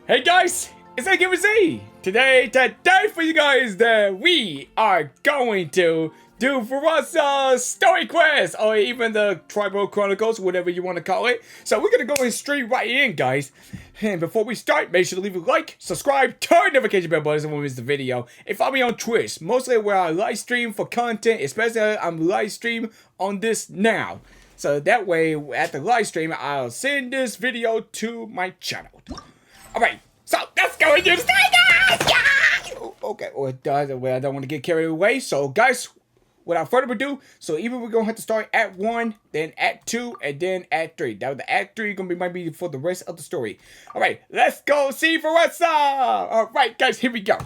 Hey guys, it's Agamerzzz. Today for you guys that we are going to do Varasa story quest, or even the Tribal Chronicles, whatever you want to call it. So we're gonna go and straight right in, guys. And before we start, make sure to leave a like, subscribe, turn notification bell button so you won't miss the video. And follow me on Twitch, mostly where I live stream for content, especially I'm live stream on this now. So that way, at the live stream, I'll send this video to my channel. Alright, so let's go and do the story, guys! Yeah! Okay, well, I don't want to get carried away. So, guys, without further ado, so either we're going to have to start Act 1, then Act 2, and then Act 3. Now, the Act 3 might be for the rest of the story. Alright, let's go see Varasa! Alright, guys, here we go.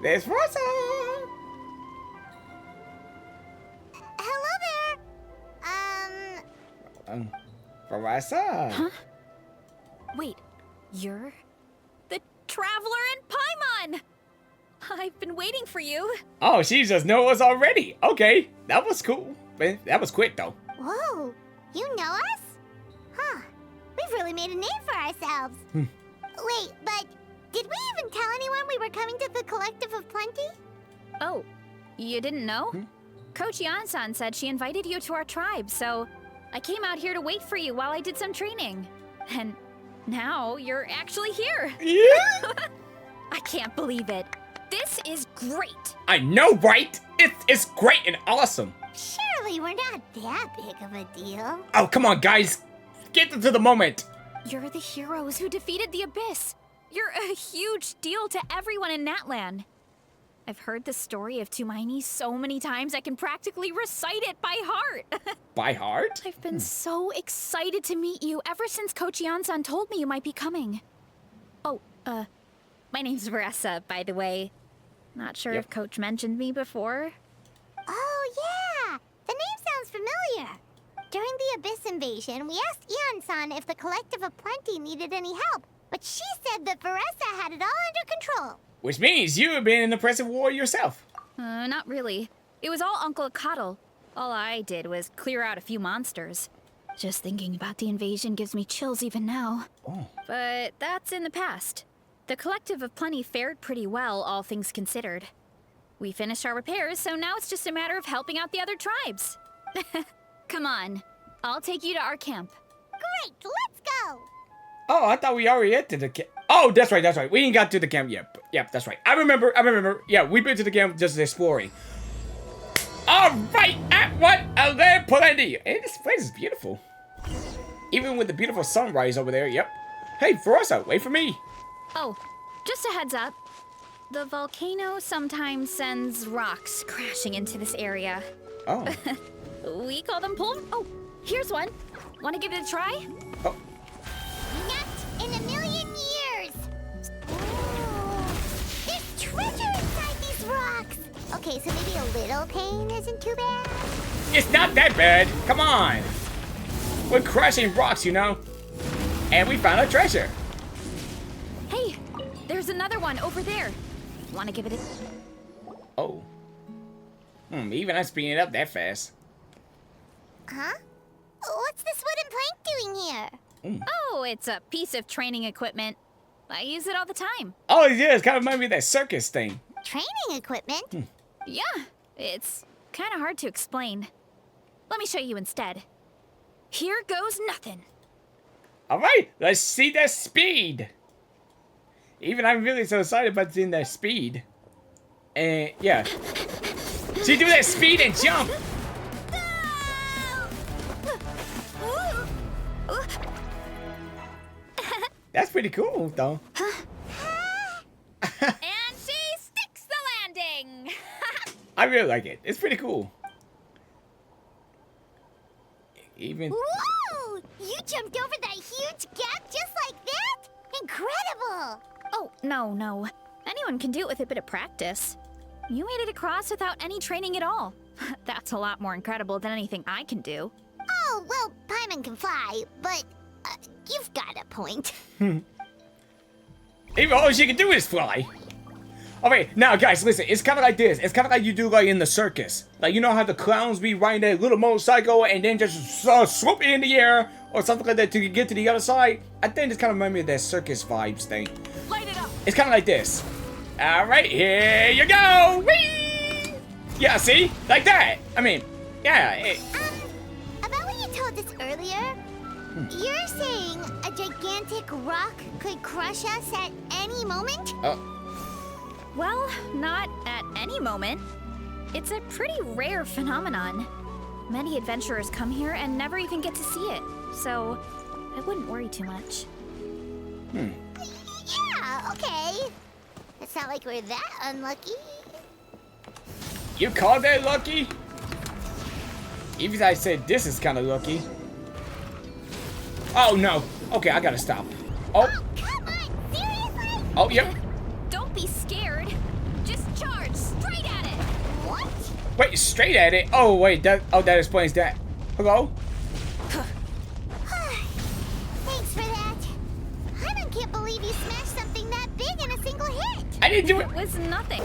There's Varasa! Hello there. Varasa? Huh? Wait, you're the Traveler in Paimon! I've been waiting for you. Oh, she just knows us already. Okay, that was cool. But that was quick, though. Whoa, you know us? Huh, we've really made a name for ourselves. Wait, but did we even tell anyone we were coming to the Collective of Plenty? Oh, you didn't know? Coach Yan-san said she invited you to our tribe, so I came out here to wait for you while I did some training. And now you're actually here. Yeah. I can't believe it. This is great. I know, right? It's great and awesome. Surely we're not that big of a deal. Oh, come on, guys. Get to the moment. You're the heroes who defeated the Abyss. You're a huge deal to everyone in Natlan. I've heard the story of Tumaini so many times I can practically recite it by heart. By heart? I've been so excited to meet you ever since Coach Yan-san told me you might be coming. Oh, my name's Varasa, by the way. Not sure if Coach mentioned me before. Oh, yeah! The name sounds familiar. During the Abyss invasion, we asked Ian-san if the Collective of Plenty needed any help, but she said that Varasa had it all under control. Which means you have been in the present war yourself. Not really. It was all Uncle Akatl. All I did was clear out a few monsters. Just thinking about the invasion gives me chills even now. Oh. But that's in the past. The Collective of Plenty fared pretty well, all things considered. We finished our repairs, so now it's just a matter of helping out the other tribes. Come on, I'll take you to our camp. Great, let's go! Oh, I thought we already had to the camp. Oh, that's right. We ain't got to the camp yet. Yep, that's right. I remember. Yeah, we've been to the camp just exploring. Alright, at what? Plenty. And this place is beautiful. Even with the beautiful sunrise over there, yep. Hey, Varasa, wait for me. Oh, just a heads up. The volcano sometimes sends rocks crashing into this area. Oh. We call them Oh, here's one. Want to give it a try? Oh. Not in a million years! Ooh, there's treasure inside these rocks! Okay, so maybe a little pain isn't too bad? It's not that bad. Come on. We're crashing rocks, you know. And we found a treasure. Hey, there's another one over there. Want to give it a... Oh. Even I'm speeding it up that fast. Huh? What's this wooden plank doing here? Oh, it's a piece of training equipment. I use it all the time. Oh, yeah, it's kind of reminds me of that circus thing. Training equipment? Yeah, it's kind of hard to explain. Let me show you instead. Here goes nothing. All right, let's see that speed. Even I'm really so excited about seeing that speed. And yeah. She do that speed and jump. That's pretty cool, though. And she sticks the landing. I really like it. It's pretty cool. Even... Whoa! You jumped over that huge gap just like that? Incredible! Oh, no. Anyone can do it with a bit of practice. You made it across without any training at all. That's a lot more incredible than anything I can do. Oh, well, Paimon can fly, but you've got a point. Even all she can do is fly. Okay, now guys, listen, it's kind of like this. It's kind of like you do like in the circus. Like, you know how the clowns be riding that little motorcycle and then just swoop in the air or something like that to get to the other side. I think it's kind of reminds me of that circus vibes thing. Light it up. It's kind of like this. All right, here you go. Whee! Yeah, see? Like that. I mean, yeah. About what you told us earlier, you're saying a gigantic rock could crush us at any moment? Well, not at any moment. It's a pretty rare phenomenon. Many adventurers come here and never even get to see it, so I wouldn't worry too much. Yeah, okay. It's not like we're that unlucky. You call that lucky? Even I said this is kind of lucky. Oh no. Okay, I gotta stop. Oh. Oh, come on, seriously? Oh, yep. Don't be scared. Just charge straight at it. What? Wait, straight at it. Oh wait, that explains that. Hello? Thanks for that. I can't believe you smashed something that big in a single hit. I didn't do it. It was nothing.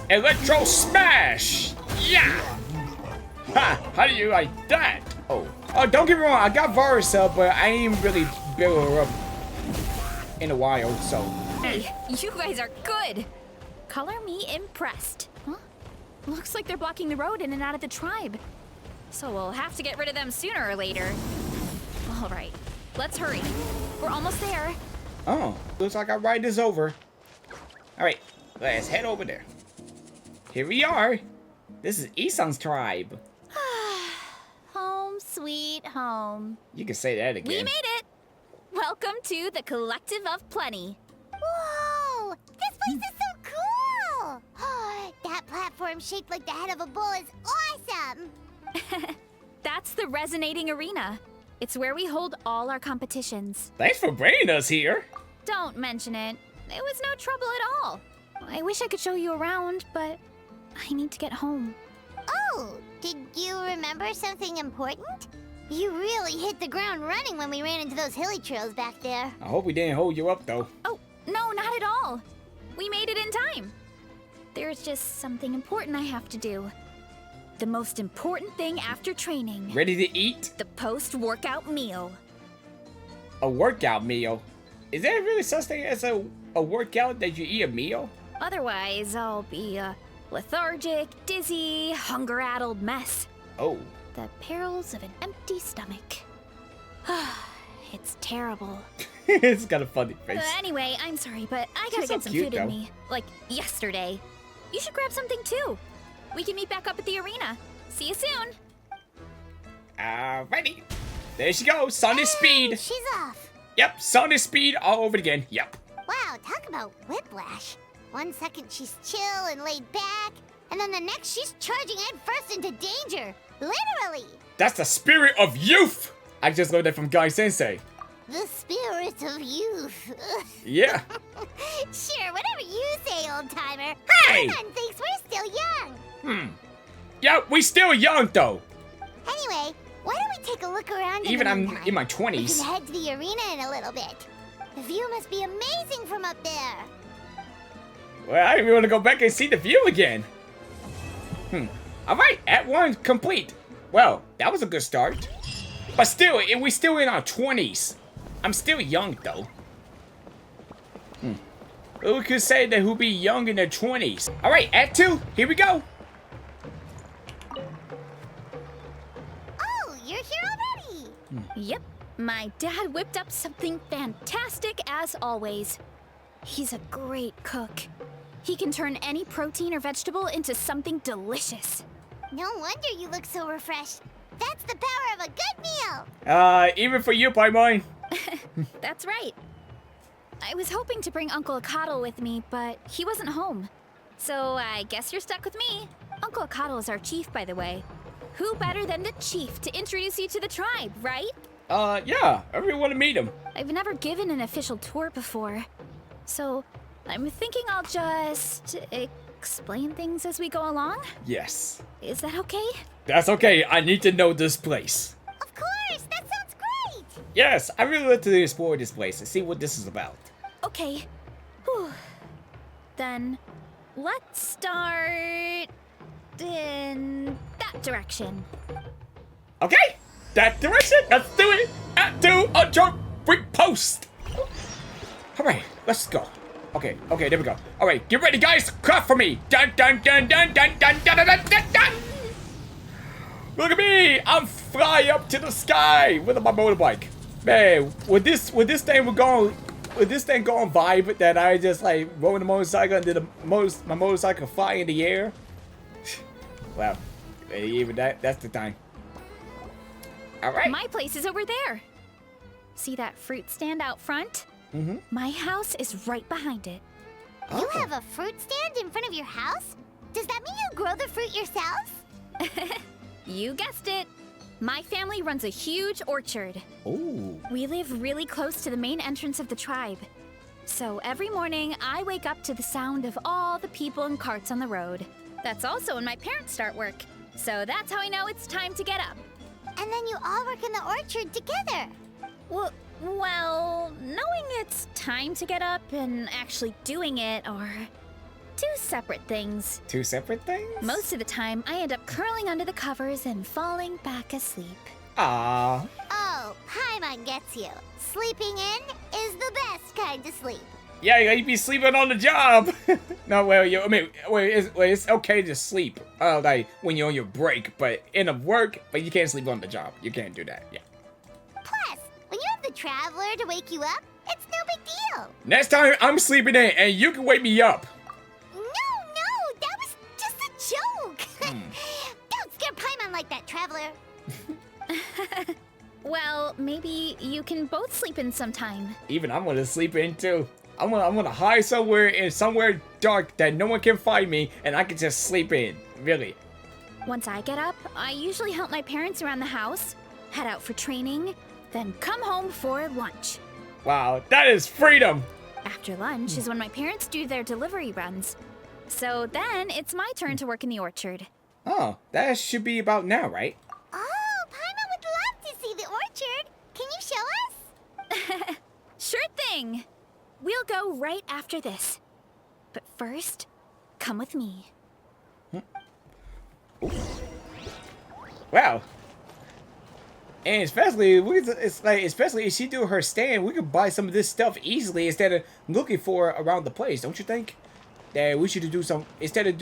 Electro smash. Yeah. Ha! How do you like that? Oh. Oh, don't get me wrong. I got Varasa, but I ain't really built her up in a while, so. Hey, you guys are good. Color me impressed. Huh? Looks like they're blocking the road in and out of the tribe. So we'll have to get rid of them sooner or later. All right, let's hurry. We're almost there. Oh, looks like our ride is over. All right, let's head over there. Here we are. This is Isang's tribe. Home sweet home. You can say that again. We made it. Welcome to the Collective of Plenty. Whoa! This place is so cool! That platform shaped like the head of a bull is awesome! That's the Resonating Arena. It's where we hold all our competitions. Thanks for bringing us here. Don't mention it. It was no trouble at all. I wish I could show you around, but I need to get home. Oh, did you remember something important? You really hit the ground running when we ran into those hilly trails back there. I hope we didn't hold you up, though. Oh, no, not at all. We made it in time. There's just something important I have to do. The most important thing after training. Ready to eat? The post-workout meal. A workout meal? Is there really such thing as a workout that you eat a meal? Otherwise, I'll be a lethargic, dizzy, hunger-addled mess. Oh. The perils of an empty stomach. It's terrible. It's got a funny face. Anyway, I'm sorry, but I gotta She's so get some cute, food though. in me. Like, yesterday. You should grab something, too. We can meet back up at the arena. See you soon. Alrighty. There she goes. Sonic speed. She's off. Yep, Sonic speed all over again. Yep. Wow, talk about whiplash. 1 second she's chill and laid back, and then the next she's charging headfirst into danger. Literally. That's the spirit of youth. I just learned that from Guy Sensei. The spirit of youth. Yeah. Sure, whatever you say, old timer. Hey! Everyone thinks we're still young. Yeah, we still young though. Anyway, why don't we take a look around? Even the I'm meantime? in my We 20s. can head to the arena in a little bit. The view must be amazing from up there. Well, I even want to go back and see the view again. All right, Act 1 complete. Well, that was a good start. But still, we still in our 20s. I'm still young though. Who could say that who be young in their 20s? All right, Act 2, here we go. Oh, you're here already. Yep, my dad whipped up something fantastic as always. He's a great cook. He can turn any protein or vegetable into something delicious. No wonder you look so refreshed. That's the power of a good meal. Even for you, Paimon. That's right. I was hoping to bring Uncle Akatl with me, but he wasn't home. So I guess you're stuck with me. Uncle Akatl is our chief, by the way. Who better than the chief to introduce you to the tribe, right? Yeah, I really want to meet him. I've never given an official tour before. So I'm thinking I'll just explain things as we go along. Yes. Is that okay? That's okay, I need to know this place. Of course, that sounds great. Yes, I really like to explore this place and see what this is about. Okay. Whew. Then let's start in that direction. Okay, that direction, let's do it. Act 2 Ultra Repost. Alright, let's go. Okay, there we go. Alright, get ready, guys. Craft for me. Dun dun dun dun dun dun dun dun dun dun dun. Look at me. I'm flying up to the sky with my motorbike. Man, with this thing go on vibe that I just like rode the motorcycle and did my motorcycle fly in the air. Well, even that's the time. Alright. My place is over there. See that fruit stand out front? Mm-hmm. My house is right behind it. You have a fruit stand in front of your house? Does that mean you grow the fruit yourself? You guessed it. My family runs a huge orchard. Ooh. We live really close to the main entrance of the tribe. So every morning, I wake up to the sound of all the people and carts on the road. That's also when my parents start work. So that's how I know it's time to get up. And then you all work in the orchard together. Well, knowing it's time to get up and actually doing it are two separate things. Two separate things? Most of the time, I end up curling under the covers and falling back asleep. Ah. Oh, Paimon gets you. Sleeping in is the best kind of sleep. Yeah, you'd be sleeping on the job. No, well, it's okay to sleep, like when you're on your break, but in a work, but you can't sleep on the job. You can't do that. Yeah. Plus, when you have the traveler to wake you up, it's no big deal. Next time I'm sleeping in, and you can wake me up. No, that was just a joke. Don't scare Paimon like that, traveler. Well, maybe you can both sleep in sometime. Even I'm gonna sleep in too. I'm gonna hide somewhere dark that no one can find me, and I can just sleep in. Really. Once I get up, I usually help my parents around the house, head out for training, then come home for lunch. Wow, that is freedom. After lunch is when my parents do their delivery runs. So then it's my turn to work in the orchard. Oh, that should be about now, right? Oh, Paimon would love to see the orchard. Can you show us? Sure thing. We'll go right after this. But first, come with me. Wow. And especially if she do her stand, we could buy some of this stuff easily instead of looking for it around the place, don't you think? That we should do some, instead of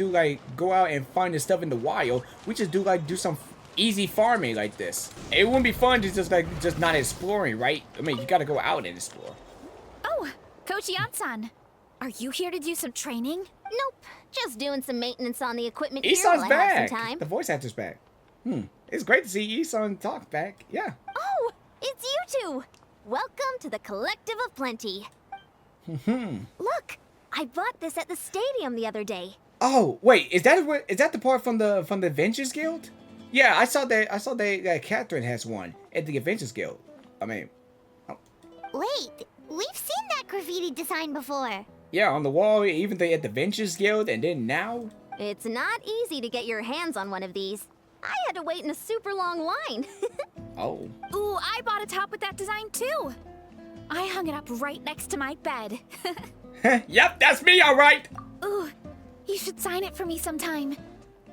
go out and find the stuff in the wild, we just do some easy farming like this. It wouldn't be fun to just not exploring, right? I mean, you gotta go out and explore. Oh, Coach Ian-san, are you here to do some training? Nope, just doing some maintenance on the equipment here Isan's while I have back. some time. The voice actor's back. It's great to see Isan talk back. Yeah. Oh, it's you two. Welcome to the Collective of Plenty. Look, I bought this at the stadium the other day. Oh, wait, is that the part from the Adventures Guild? Yeah, I saw that Catherine has one at the Adventures Guild. I mean, Wait, we've seen that graffiti design before. yeah, on the wall, even at the Adventures Guild, and then now. It's not easy to get your hands on one of these. I had to wait in a super long line. Oh. Ooh, I bought a top with that design too. I hung it up right next to my bed. Yep, that's me, all right. Ooh, you should sign it for me sometime.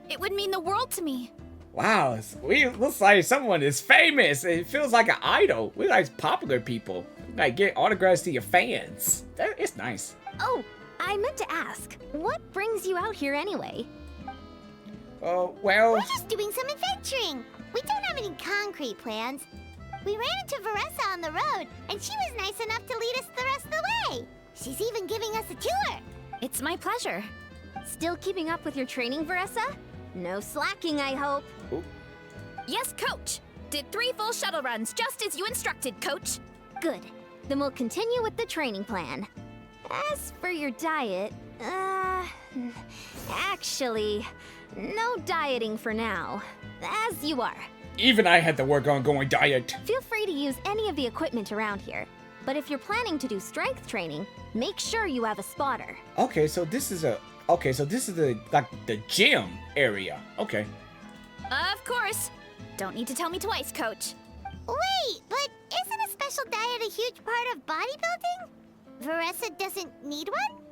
It would mean the world to me. Wow, looks like someone is famous. It feels like an idol. We like popular people. Like get autographs to your fans. It's nice. Oh, I meant to ask, what brings you out here anyway? Oh, well. We're just doing some adventuring. We don't have any concrete plans. We ran into Varasa on the road, and she was nice enough to lead us the rest of the way. She's even giving us a tour. It's my pleasure. Still keeping up with your training, Varasa? No slacking, I hope. Ooh. Yes, Coach. Did 3 full shuttle runs just as you instructed, Coach. Good. Then we'll continue with the training plan. As for your diet, actually, no dieting for now. As you are. Even I had to work on going diet. Feel free to use any of the equipment around here. But if you're planning to do strength training, make sure you have a spotter. Okay, so this is the gym area. Okay. Of course. Don't need to tell me twice, Coach. Wait, but isn't a special diet a huge part of bodybuilding? Varasa doesn't need one?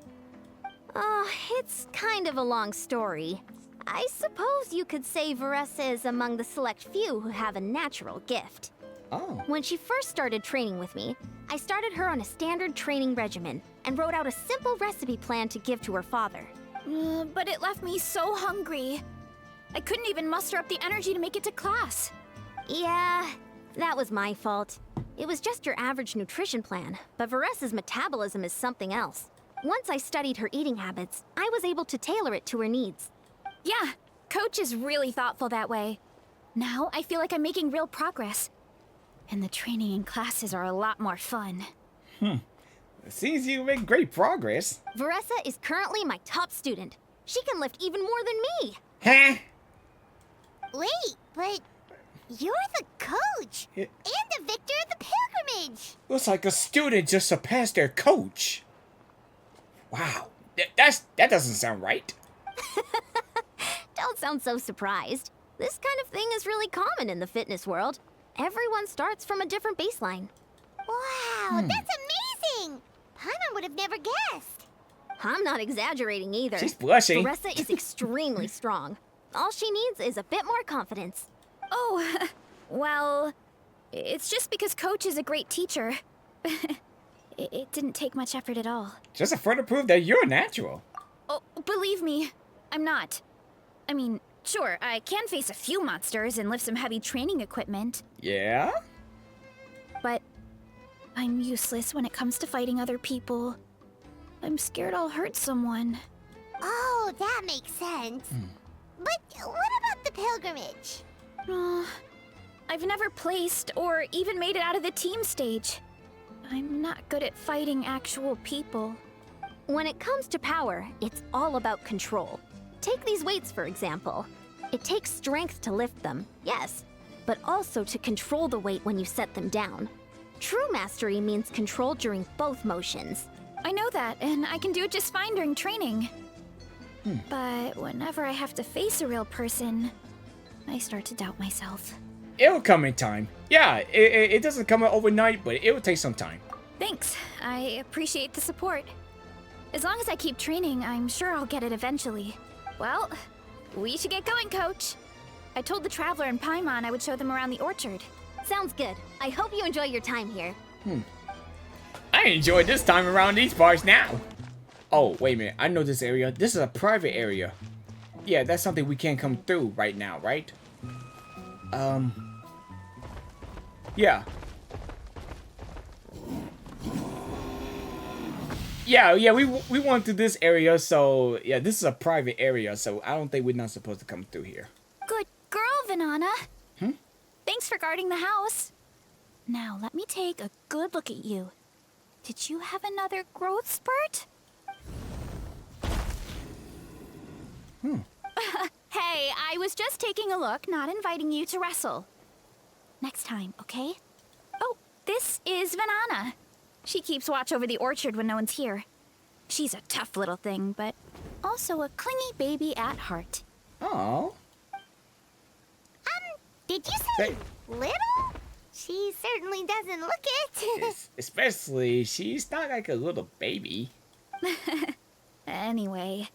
Oh, it's kind of a long story. I suppose you could say Varasa is among the select few who have a natural gift. Oh. When she first started training with me, I started her on a standard training regimen and wrote out a simple recipe plan to give to her father. But it left me so hungry. I couldn't even muster up the energy to make it to class. Yeah, that was my fault. It was just your average nutrition plan, but Varasa's metabolism is something else. Once I studied her eating habits, I was able to tailor it to her needs. Yeah, Coach is really thoughtful that way. Now I feel like I'm making real progress. And the training and classes are a lot more fun. It seems you make great progress. Varasa is currently my top student. She can lift even more than me. Huh? Wait, but you're the coach Yeah. and the victor of the pilgrimage. Looks like a student just surpassed their coach. Wow, that doesn't sound right. Don't sound so surprised. This kind of thing is really common in the fitness world. Everyone starts from a different baseline. Wow, that's amazing. Paimon would have never guessed. I'm not exaggerating either. She's blushing. Varasa is extremely strong. All she needs is a bit more confidence. Oh, well, it's just because Coach is a great teacher. It didn't take much effort at all. Just a further proof that you're natural. Oh, believe me, I'm not. I mean, sure, I can face a few monsters and lift some heavy training equipment, Yeah? but I'm useless when it comes to fighting other people. I'm scared I'll hurt someone. Oh, that makes sense. But what about the pilgrimage? I've never placed or even made it out of the team stage. I'm not good at fighting actual people. When it comes to power, it's all about control. Take these weights, for example. It takes strength to lift them, yes, but also to control the weight when you set them down. True mastery means control during both motions. I know that, and I can do it just fine during training. But whenever I have to face a real person, I start to doubt myself. It'll come in time. Yeah, it doesn't come out overnight, but it will take some time. Thanks. I appreciate the support. As long as I keep training, I'm sure I'll get it eventually. Well, we should get going, Coach. I told the Traveler and Paimon I would show them around the orchard. Sounds good. I hope you enjoy your time here. I enjoyed this time around these parts now. Oh, wait a minute. I know this area. This is a private area. Yeah, that's something we can't come through right now, right? Yeah. Yeah, we went to this area, so yeah, this is a private area, so I don't think we're not supposed to come through here. Good girl, Vanana. Thanks for guarding the house. Now, let me take a good look at you. Did you have another growth spurt? Hey, I was just taking a look, not inviting you to wrestle. Next time, okay? Oh, this is Vanana. She keeps watch over the orchard when no one's here. She's a tough little thing, but also a clingy baby at heart. Oh. Did you say Hey. little? She certainly doesn't look it. Especially, she's not like a little baby. Anyway,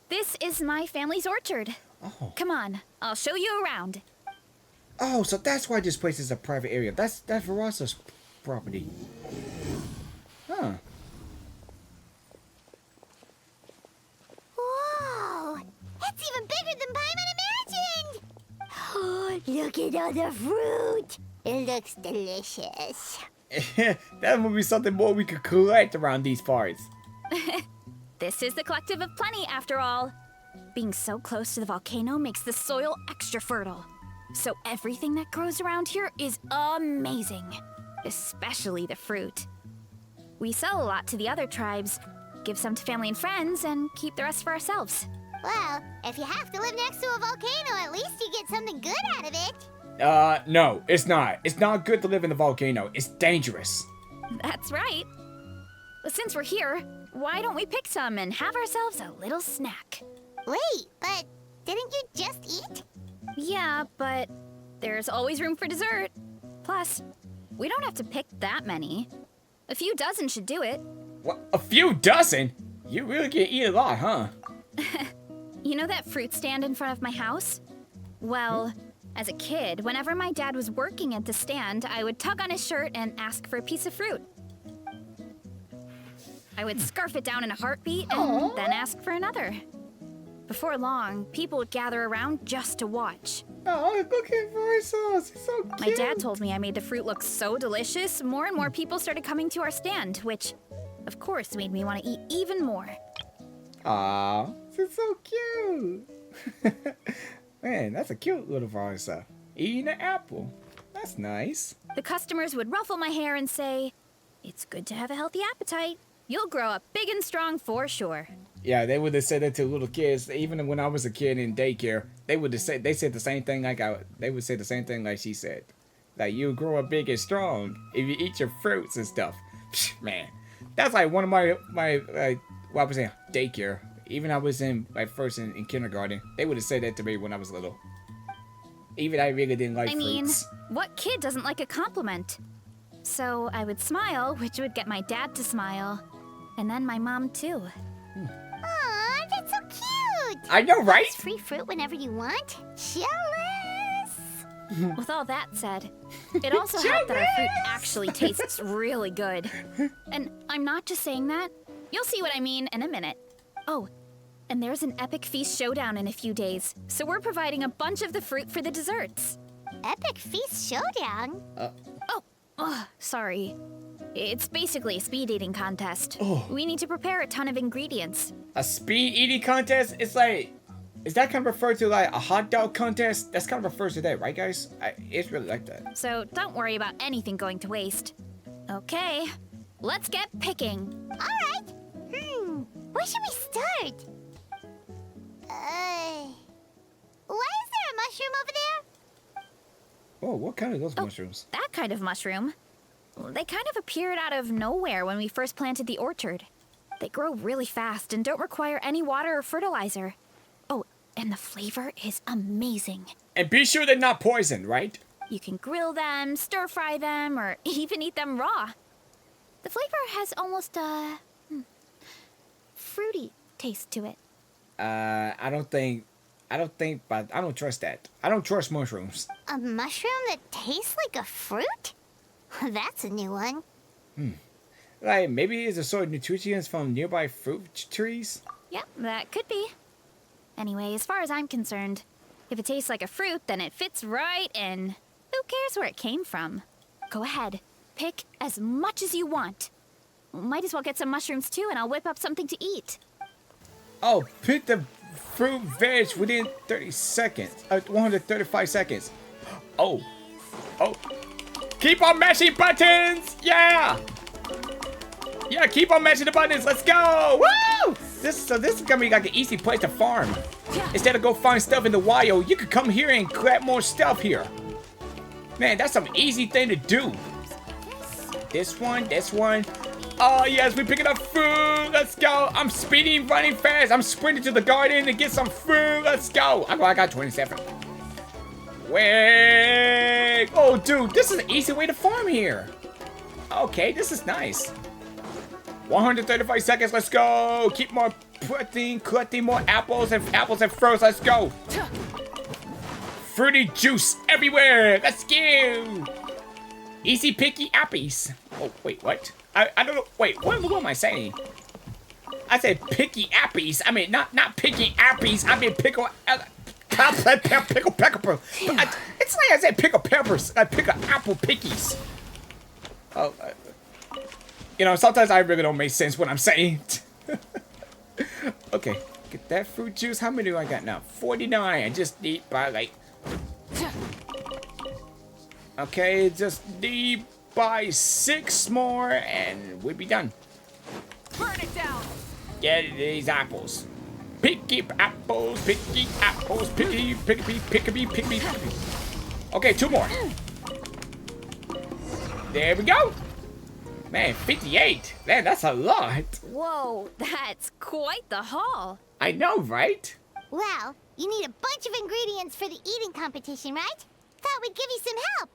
this is my family's orchard. Oh. Come on, I'll show you around. Oh, so that's why this place is a private area. That's Varasa's property. Huh. Whoa! It's even bigger than Paimon imagined! Oh, look at all the fruit! It looks delicious. That would be something more we could collect around these parts. This is the Collective of Plenty, after all. Being so close to the volcano makes the soil extra fertile. So everything that grows around here is amazing. Especially the fruit. We sell a lot to the other tribes, give some to family and friends, and keep the rest for ourselves. Well, if you have to live next to a volcano, at least you get something good out of it. No, it's not. It's not good to live in the volcano. It's dangerous. That's right. But since we're here, why don't we pick some and have ourselves a little snack? Wait, but didn't you just eat? Yeah, but there's always room for dessert. Plus, we don't have to pick that many. A few dozen should do it. What? A few dozen? You really can eat a lot, huh? You know that fruit stand in front of my house? Well, As a kid, whenever my dad was working at the stand, I would tug on his shirt and ask for a piece of fruit. I would scarf it down in a heartbeat and then ask for another. Before long, people would gather around just to watch. Oh, look at Varasa. He's so cute. My dad told me I made the fruit look so delicious, more and more people started coming to our stand, which, of course, made me want to eat even more. Aw, this is so cute. Man, that's a cute little Varasa. Eating an apple. That's nice. The customers would ruffle my hair and say, "It's good to have a healthy appetite. You'll grow up big and strong for sure." Yeah, they would have said that to little kids. Even when I was a kid in daycare, they said the same thing they would say the same thing like she said. Like, you grow up big and strong if you eat your fruits and stuff. Psh, man, that's like one of my what I was saying, daycare. Even I was in first in kindergarten, they would have said that to me when I was little. Even I really didn't like fruits. What kid doesn't like a compliment? So I would smile, which would get my dad to smile. And then my mom, too. Aw, that's so cute! I know, right? It's free fruit whenever you want. Jealous! With all that said, it also helped that our fruit actually tastes really good. And I'm not just saying that. You'll see what I mean in a minute. Oh, and there's an epic feast showdown in a few days, so we're providing a bunch of the fruit for the desserts. Epic Feast Showdown? Sorry. It's basically a speed eating contest. Oh. We need to prepare a ton of ingredients. A speed eating contest? It's like, is that kind of referred to like a hot dog contest? That's kind of refers to that, right, guys? It's really like that. So don't worry about anything going to waste. Okay, let's get picking. Alright. Where should we start? Why is there a mushroom over there? Oh, what kind of those mushrooms? That kind of mushroom. They kind of appeared out of nowhere when we first planted the orchard. They grow really fast and don't require any water or fertilizer. Oh, and the flavor is amazing. And be sure they're not poisoned, right? You can grill them, stir fry them, or even eat them raw. The flavor has almost a fruity taste to it. I don't trust that. I don't trust mushrooms. A mushroom that tastes like a fruit? That's a new one. Like, maybe it's a sort of nutrients from nearby fruit trees? Yeah, that could be. Anyway, as far as I'm concerned, if it tastes like a fruit, then it fits right in. Who cares where it came from? Go ahead, pick as much as you want. Might as well get some mushrooms too, and I'll whip up something to eat. Oh, pick the fruit veg within 30 seconds. 135 seconds. Oh. Keep on mashing buttons! Yeah! Yeah, keep on mashing the buttons. Let's go! Woo! This is gonna be like an easy place to farm. Instead of go find stuff in the wild, you could come here and grab more stuff here. Man, that's some easy thing to do. This one. Oh yes, we're picking up food. Let's go. I'm speeding, running fast. I'm sprinting to the garden to get some food. Let's go. I got 27. Wait. Oh, dude, this is an easy way to farm here. Okay, this is nice. 135 seconds. Let's go. Keep more collecting more apples and fruits. Let's go. Fruity juice everywhere. Let's go. Easy picky appies. Oh, wait, what? I don't know. Wait, what am I saying? I said picky appies. I mean, not picky appies. I mean pickle pepper. It's like I said pickle peppers. I pick apple pickies. Oh, sometimes I really don't make sense what I'm saying. Okay, get that fruit juice. How many do I got now? 49. I just need by like. Okay, just need by 6 more and we'll be done. Burn it down. Get these apples. Picky apples, picky apples, picky. Okay, 2 more. There we go. Man, 58. Man, that's a lot. Whoa, that's quite the haul. I know, right? Well, you need a bunch of ingredients for the eating competition, right? Thought we'd give you some help.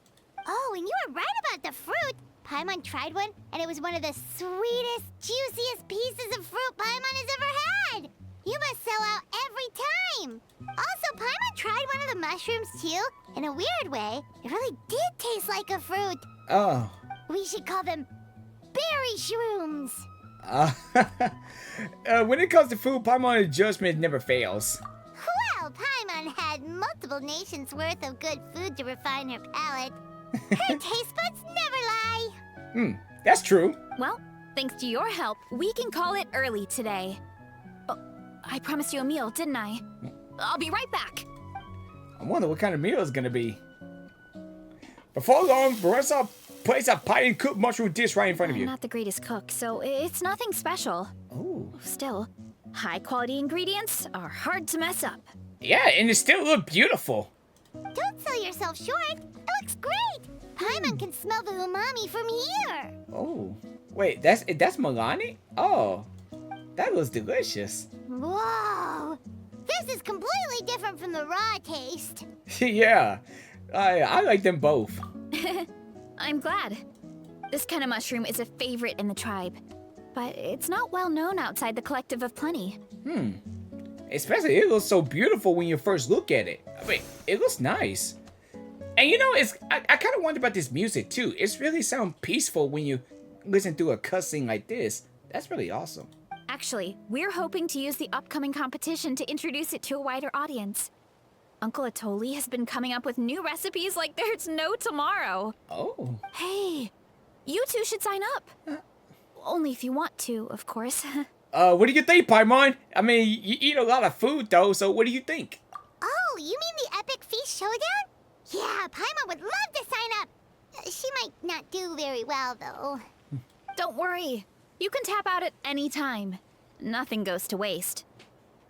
Oh, and you were right about the fruit. Paimon tried one, and it was one of the sweetest, juiciest pieces of fruit Paimon has ever had. You must sell out every time. Also, Paimon tried one of the mushrooms too. In a weird way, it really did taste like a fruit. Oh. We should call them berry shrooms. When it comes to food, Paimon's judgment never fails. Well, Paimon had multiple nations worth of good food to refine her palate. Her taste buds never lie. That's true. Well, thanks to your help, we can call it early today. Oh, I promised you a meal, didn't I? I'll be right back. I wonder what kind of meal it's gonna be. Before long, Varasa places a pie and cooked mushroom dish right in front of I'm you. not the greatest cook, so it's nothing special. Oh. Still, high-quality ingredients are hard to mess up. Yeah, and it still look beautiful. Don't sell yourself short. It looks great. Paimon can smell the umami from here. Oh. Wait, that's Milani? Oh. That looks delicious. Whoa. This is completely different from the raw taste. Yeah. I like them both. I'm glad. This kind of mushroom is a favorite in the tribe, but it's not well known outside the Collective of Plenty. Especially, it looks so beautiful when you first look at it. I mean, it looks nice. And you know, I kind of wonder about this music too. It's really sound peaceful when you listen to a cutscene like this. That's really awesome. Actually, we're hoping to use the upcoming competition to introduce it to a wider audience. Uncle Atoli has been coming up with new recipes like there's no tomorrow. Oh. Hey, you two should sign up. Only if you want to, of course. What do you think, Paimon? I mean, you eat a lot of food though, so what do you think? Oh, you mean the Epic Feast Showdown? Yeah, Paimon would love to sign up. She might not do very well, though. Don't worry. You can tap out at any time. Nothing goes to waste.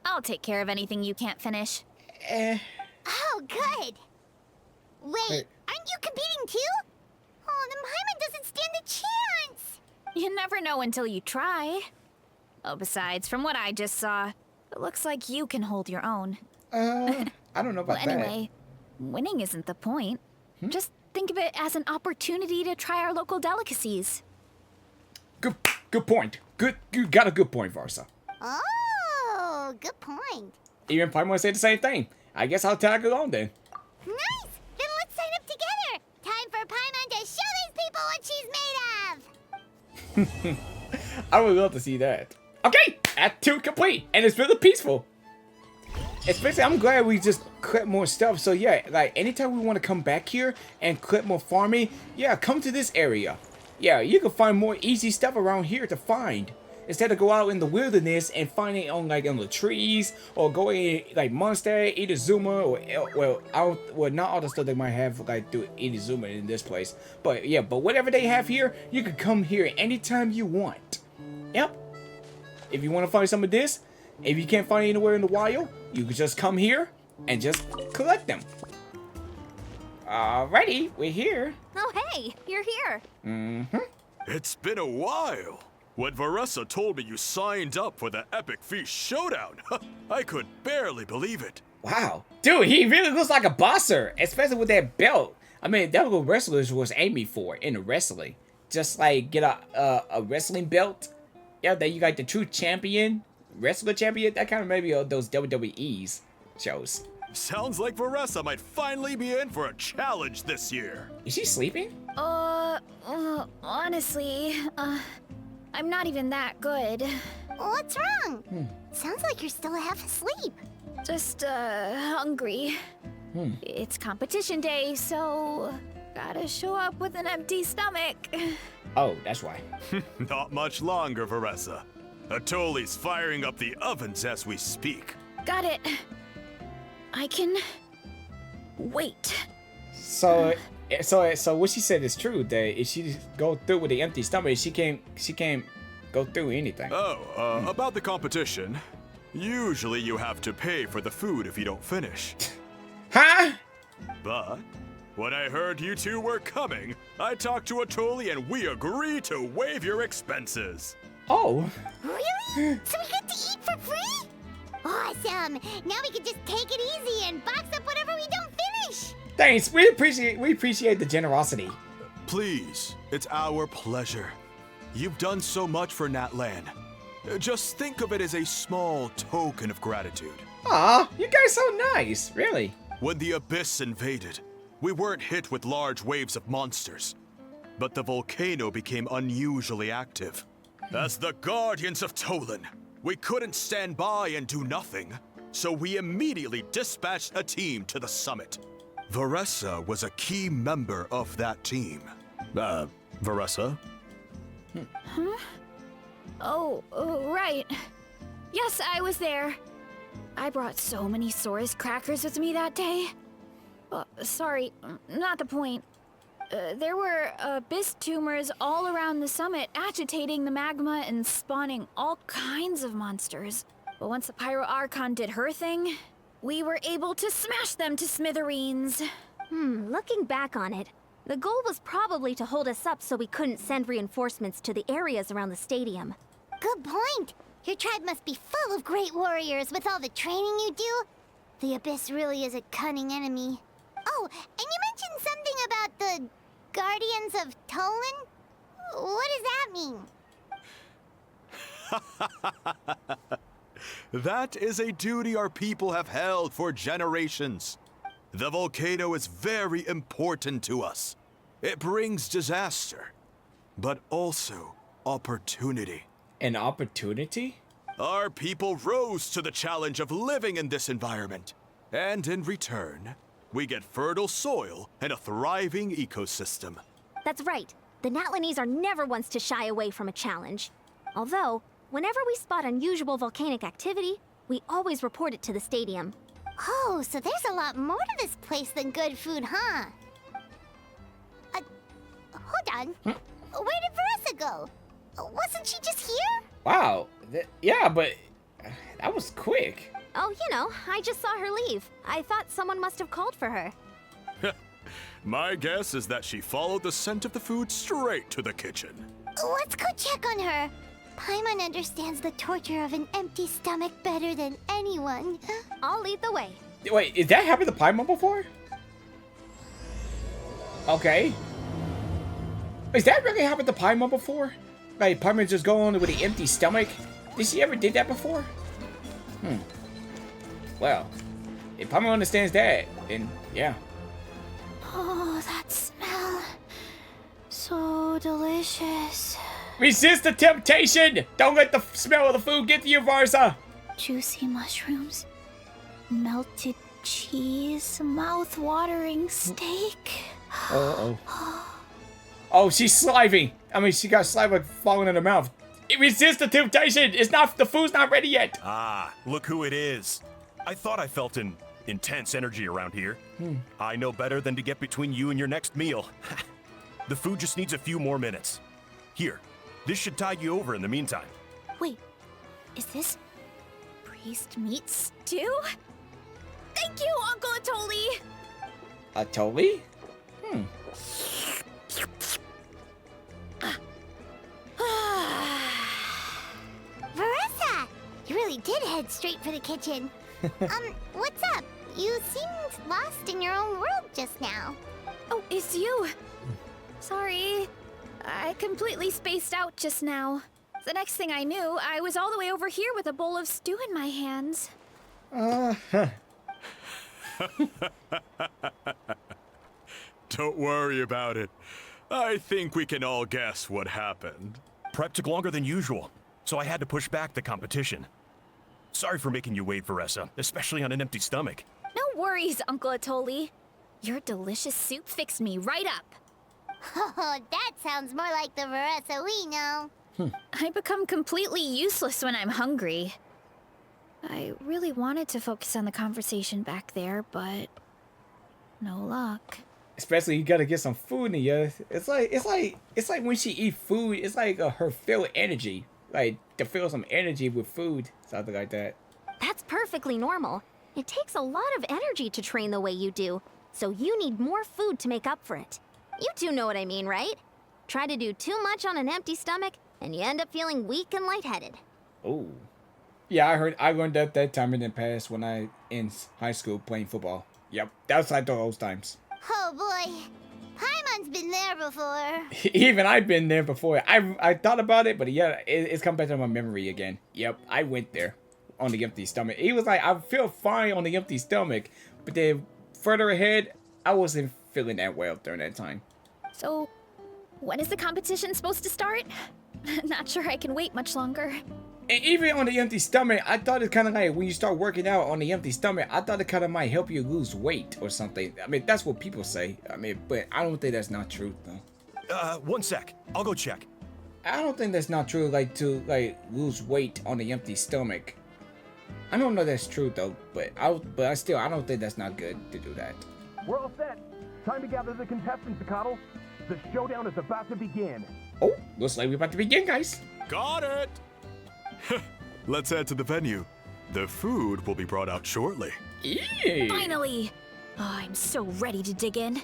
I'll take care of anything you can't finish. Oh, good. Wait, Wait. aren't you competing too? Oh, then Paimon doesn't stand a chance. You never know until you try. Oh, besides, from what I just saw, it looks like you can hold your own. I don't know about Well, anyway, winning isn't the point. Just think of it as an opportunity to try our local delicacies. that. Good point. You got a good point, Varsa. Oh, good point. Even Paimon said the same thing. I guess I'll tag along then. Nice! Then let's sign up together. Time for Paimon to show these people what she's made of. I would love to see that. Okay, Act 2 complete, and it's really peaceful. Especially, I'm glad we just clip more stuff. So yeah, like anytime we want to come back here and clip more farming, yeah, come to this area. Yeah, you can find more easy stuff around here to find. Instead of go out in the wilderness and find it on like on the trees or go in like Monastery, Itazuma, or not all the stuff they might have like do Itazuma in this place. But yeah, but whatever they have here, you can come here anytime you want. Yep. If you want to find some of this, if you can't find it anywhere in the wild, you can just come here and just collect them. Alrighty, we're here. Oh, hey, you're here. It's been a while. When Varasa told me you signed up for the Epic Feast Showdown, I could barely believe it. Wow. Dude, he really looks like a bosser, especially with that belt. I mean, that's what wrestlers was aiming for in the wrestling. Just like get a wrestling belt. Yeah, that you got the true champion, wrestler champion. That kind of maybe those WWE's shows. Sounds like Varasa might finally be in for a challenge this year. Is she sleeping? Honestly, I'm not even that good. What's wrong? Sounds like you're still half asleep. Just, hungry. It's competition day, so gotta show up with an empty stomach. Oh, that's why. Not much longer, Varasa. Atoli's firing up the ovens as we speak. Got it. I can wait. So what she said is true. That if she go through with the empty stomach, she can't go through anything. Oh, about the competition. Usually you have to pay for the food if you don't finish. Huh? But when I heard you two were coming, I talked to Atoli and we agreed to waive your expenses. Oh. Really? So we get to eat for free? Awesome! Now we can just take it easy and box up whatever we don't finish. Thanks. We appreciate the generosity. Please, it's our pleasure. You've done so much for Natlan. Just think of it as a small token of gratitude. Aw, you guys so nice. Really. When the Abyss invaded, we weren't hit with large waves of monsters, but the volcano became unusually active. As the Guardians of Tolan, we couldn't stand by and do nothing, so we immediately dispatched a team to the summit. Varasa was a key member of that team. Varasa? Oh, right. Yes, I was there. I brought so many Saurus crackers with me that day. Sorry, not the point. There were abyss tumors all around the summit, agitating the magma and spawning all kinds of monsters. But once the Pyro Archon did her thing, we were able to smash them to smithereens. Looking back on it, the goal was probably to hold us up so we couldn't send reinforcements to the areas around the stadium. Good point. Your tribe must be full of great warriors with all the training you do. The Abyss really is a cunning enemy. Oh, and you mentioned something about the Guardians of Tolan? What does that mean? That is a duty our people have held for generations. The volcano is very important to us. It brings disaster, but also opportunity. An opportunity? Our people rose to the challenge of living in this environment. And in return, we get fertile soil and a thriving ecosystem. That's right. The Natlanese are never ones to shy away from a challenge. Although, whenever we spot unusual volcanic activity, we always report it to the stadium. Oh, so there's a lot more to this place than good food, huh? Hold on. Where did Varasa go? Wasn't she just here? Wow. Yeah, but that was quick. Oh, you know, I just saw her leave. I thought someone must have called for her. My guess is that she followed the scent of the food straight to the kitchen. Let's go check on her. Paimon understands the torture of an empty stomach better than anyone. I'll lead the way. Wait, is that happened to Paimon before? Okay. Is that really happened to Paimon before? Like, Paimon just going with an empty stomach? Did she ever did that before? Well, if Paimon understands that, then yeah. Oh, that smell. So delicious. Resist the temptation! Don't let the smell of the food get to you, Varsa! Juicy mushrooms, melted cheese, mouth-watering steak. Uh-oh. Oh, she's sliving. I mean, she got saliva falling in her mouth. Resist the temptation! It's not, the food's not ready yet! Ah, look who it is. I thought I felt an intense energy around here. I know better than to get between you and your next meal. The food just needs a few more minutes. Here, this should tide you over in the meantime. Wait, is this priest meat stew? Thank you, Uncle Atoli! Atoli? Varasa! You really did head straight for the kitchen. What's up? You seemed lost in your own world just now. Oh, it's you. Sorry. I completely spaced out just now. The next thing I knew, I was all the way over here with a bowl of stew in my hands. Don't worry about it. I think we can all guess what happened. Prep took longer than usual, so I had to push back the competition. Sorry for making you wait, Varasa, especially on an empty stomach. No worries, Uncle Atoli. Your delicious soup fixed me right up. Oh, that sounds more like the Varasa we know. I become completely useless when I'm hungry. I really wanted to focus on the conversation back there, but no luck. Especially you gotta get some food in you. It's like when she eat food, it's like her feel energy. Like to feel some energy with food, something like that. That's perfectly normal. It takes a lot of energy to train the way you do, so you need more food to make up for it. You do know what I mean, right? Try to do too much on an empty stomach, and you end up feeling weak and lightheaded. Oh. Yeah, I learned that time in the past when I in high school playing football. Yep, that was like those times. Oh boy, Paimon's been there before. Even I've been there before. I thought about it, but yeah, it's come back to my memory again. Yep, I went there on the empty stomach. He was like, I feel fine on the empty stomach, but then further ahead, I wasn't feeling that well during that time. So, when is the competition supposed to start? Not sure I can wait much longer. And even on the empty stomach, I thought it kind of like when you start working out on the empty stomach, I thought it kind of might help you lose weight or something. I mean, that's what people say. I mean, but I don't think that's not true though. 1 sec. I'll go check. I don't think that's not true, like to lose weight on the empty stomach. I don't know that's true though, but I don't think that's not good to do that. We're all set. Time to gather the contestants, Coddle. The showdown is about to begin. Oh, looks like we're about to begin, guys. Got it! Let's head to the venue. The food will be brought out shortly. Yeah. Finally! Oh, I'm so ready to dig in.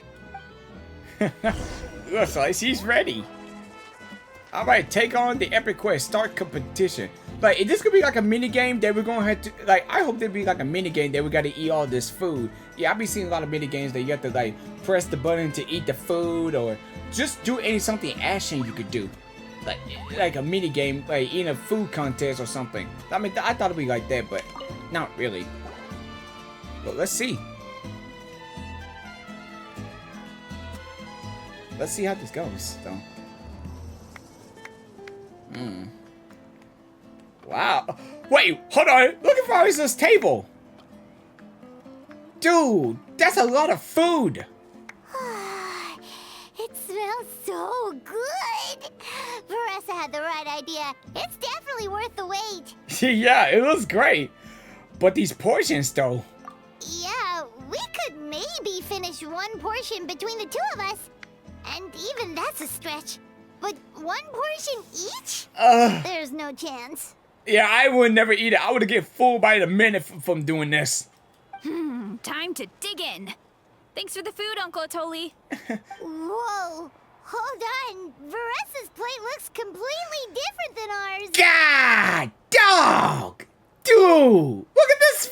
Looks like she's ready. Alright, take on the Epic Quest. Start competition. Like, is this gonna be like a mini game that we're gonna have to, like, I hope there'll be like a mini game that we gotta eat all this food. Yeah, I've been seeing a lot of mini games that you have to like press the button to eat the food or just do something action you could do. Like a mini game, like in a food contest or something. I mean, I thought it'd be like that, but not really. But let's see. Let's see how this goes, though. Wow. Wait, hold on. Look at Varasa's table. Dude, that's a lot of food. It smells so good. Varasa had the right idea. It's definitely worth the wait. Yeah, it looks great. But these portions, though. Yeah, we could maybe finish one portion between the two of us. And even that's a stretch. But one portion each? There's no chance. Yeah, I would never eat it. I would get full by the minute from doing this. Time to dig in. Thanks for the food, Uncle Atoli. Whoa, hold on. Varasa's plate looks completely different than ours. God, dog, dude, look at this.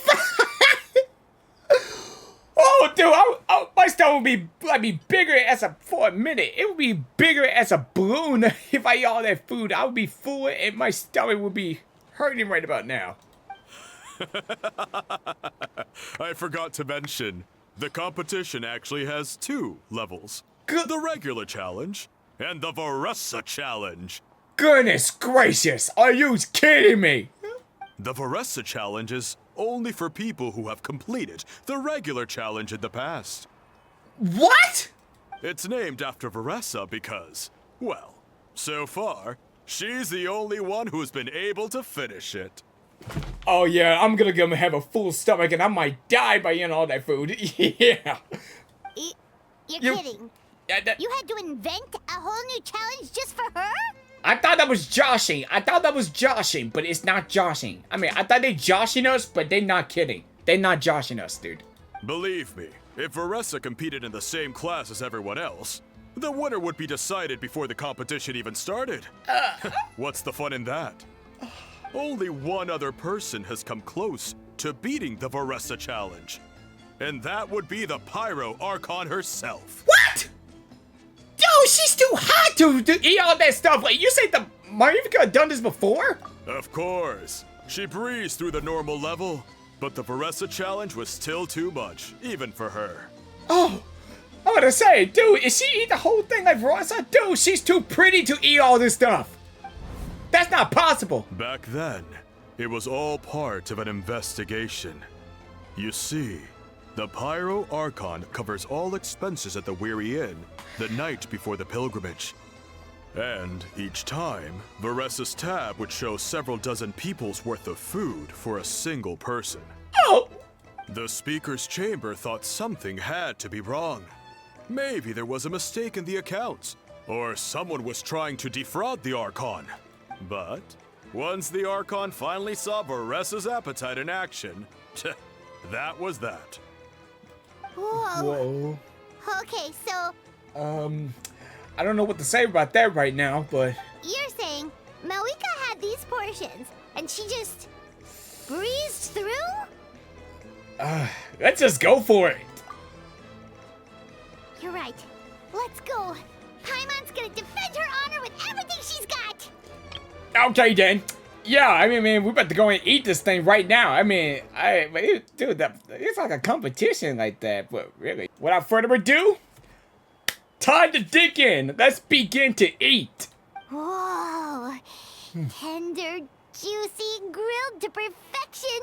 Oh, dude, my stomach would be bigger for a minute. It would be bigger as a balloon if I ate all that food. I would be full and my stomach would be hurting right about now. I forgot to mention, the competition actually has 2 levels. Good. The regular challenge and the Varasa challenge. Goodness gracious, are you kidding me? The Varasa challenge is only for people who have completed the regular challenge in the past. What? It's named after Varasa because, well, so far, she's the only one who's been able to finish it. Oh yeah, I'm gonna have a full stomach and I might die by eating all that food. Yeah. You're kidding. Yeah, You had to invent a whole new challenge just for her? I thought that was joshing. But it's not joshing. I mean, I thought they joshing us, but they're not kidding. They're not joshing us, dude. Believe me, if Varasa competed in the same class as everyone else, the winner would be decided before the competition even started. What's the fun in that? Only one other person has come close to beating the Varasa challenge. And that would be the Pyro Archon herself. What? Dude, she's too hot to eat all that stuff. Like, you said the Marivika had done this before? Of course. She breezed through the normal level, but the Varasa challenge was still too much, even for her. Oh, I was gonna say, dude, is she eat the whole thing like Varasa? Dude, she's too pretty to eat all this stuff. That's not possible. Back then, it was all part of an investigation. You see, the Pyro Archon covers all expenses at the Weary Inn the night before the pilgrimage. And each time, Varasa's tab would show several dozen people's worth of food for a single person. Oh! The speaker's chamber thought something had to be wrong. Maybe there was a mistake in the accounts, or someone was trying to defraud the Archon. But once the Archon finally saw Varasa's appetite in action, that was that. Whoa. Okay, so I don't know what to say about that right now, but you're saying Malika had these portions and she just breezed through? let's just go for it. You're right. Let's go. Paimon's gonna defend her honor with everything she's got. Okay then. Yeah, I mean, man, we're about to go and eat this thing right now. I mean, dude, it's like a competition like that, but really. Without further ado, time to dig in. Let's begin to eat. Whoa. Tender, juicy, grilled to perfection.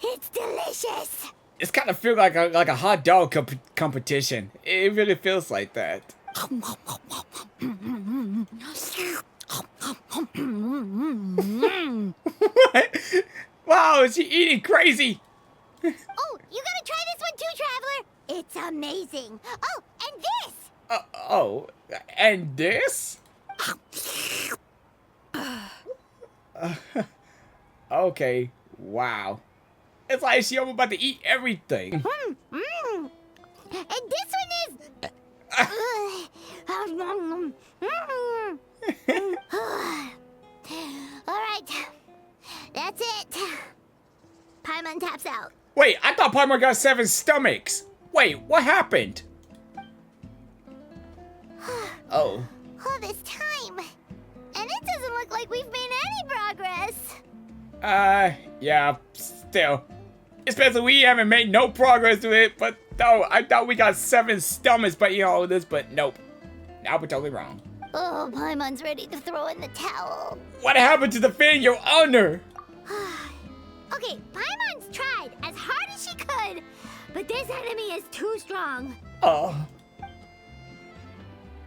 It's delicious. It's kind of feel like a hot dog competition. It really feels like that. What? Wow, is she eating crazy? Oh, you gotta try this one too, Traveler. It's amazing. Oh, and this. Oh, and this? Okay, wow. It's like she almost about to eat everything. And this one is. Alright. That's it. Paimon taps out. Wait, I thought Paimon got 7 stomachs. Wait, what happened? Oh. All this time. And it doesn't look like we've made any progress. Yeah, still. Especially we haven't made no progress to it, but no, I thought we got 7 stomachs by eating all of this, but nope. Now we're totally wrong. Oh, Paimon's ready to throw in the towel. What happened to defend your honor? Okay, Paimon's tried as hard as she could, but this enemy is too strong. Oh.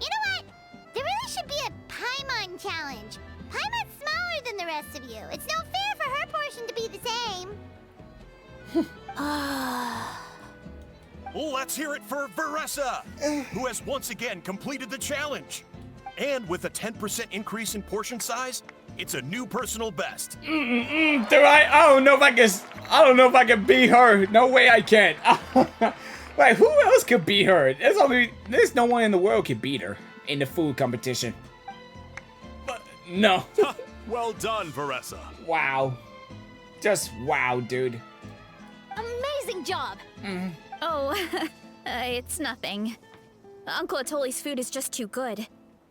You know what? There really should be a Paimon challenge. Paimon's smaller than the rest of you. It's no fair for her portion to be the same. Let's hear it for Varasa, who has once again completed the challenge. And with a 10% increase in portion size, it's a new personal best. I don't know if I can beat her. No way I can. Like, who else could beat her? There's no one in the world can beat her in the food competition. But no. Well done, Varasa. Wow. Just wow, dude. Amazing job! Oh, it's nothing. Uncle Atoli's food is just too good.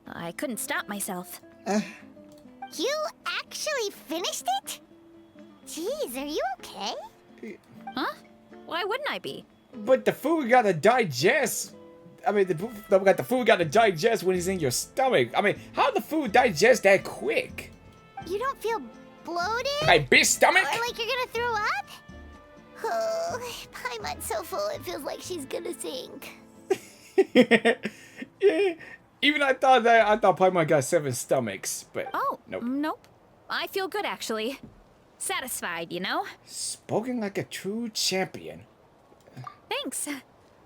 I couldn't stop myself. You actually finished it? Jeez, are you okay? Huh? Why wouldn't I be? But the food gotta digest. I mean, the food gotta digest when it's in your stomach. I mean, how the food digest that quick? You don't feel bloated? Like big stomach? Or like you're gonna throw up? Oh, Paimon's so full it feels like she's gonna sink. Yeah. Even I thought Paimon got 7 stomachs, but Oh, nope. nope. I feel good, actually. Satisfied, you know? Spoken like a true champion. Thanks.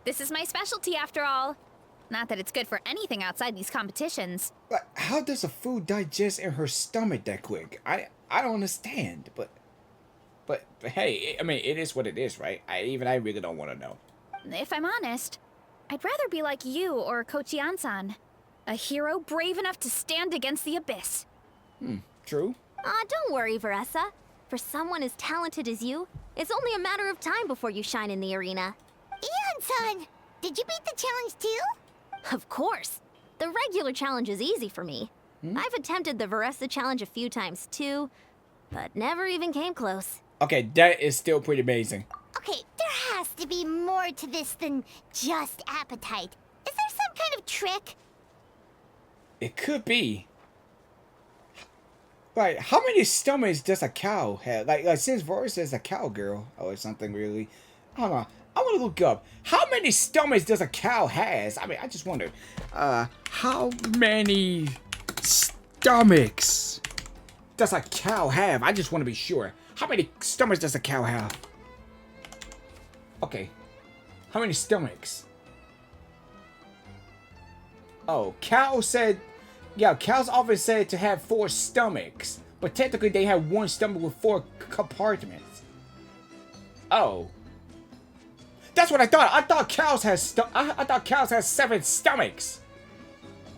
This is my specialty, after all. Not that it's good for anything outside these competitions. But how does a food digest in her stomach that quick? I don't understand, but hey, I mean, it is what it is, right? I really don't want to know. If I'm honest, I'd rather be like you or Kochian-san. A hero brave enough to stand against the abyss. True. Aw, don't worry, Varasa. For someone as talented as you, it's only a matter of time before you shine in the arena. Ian-san, did you beat the challenge too? Of course. The regular challenge is easy for me. I've attempted the Varasa challenge a few times too, but never even came close. Okay, that is still pretty amazing. Okay, there has to be more to this than just appetite. Is there some kind of trick? It could be. Like, how many stomachs does a cow have? Like since Varasa is a cowgirl or something, really. I don't know. I want to look up. How many stomachs does a cow has? I mean, I just wonder. How many stomachs does a cow have? I just want to be sure. How many stomachs does a cow have? Okay. How many stomachs? Oh, cow said... Yeah, cows often said to have 4 stomachs. But technically they have 1 stomach with 4 compartments. Oh. That's what I thought. I thought cows had 7 stomachs.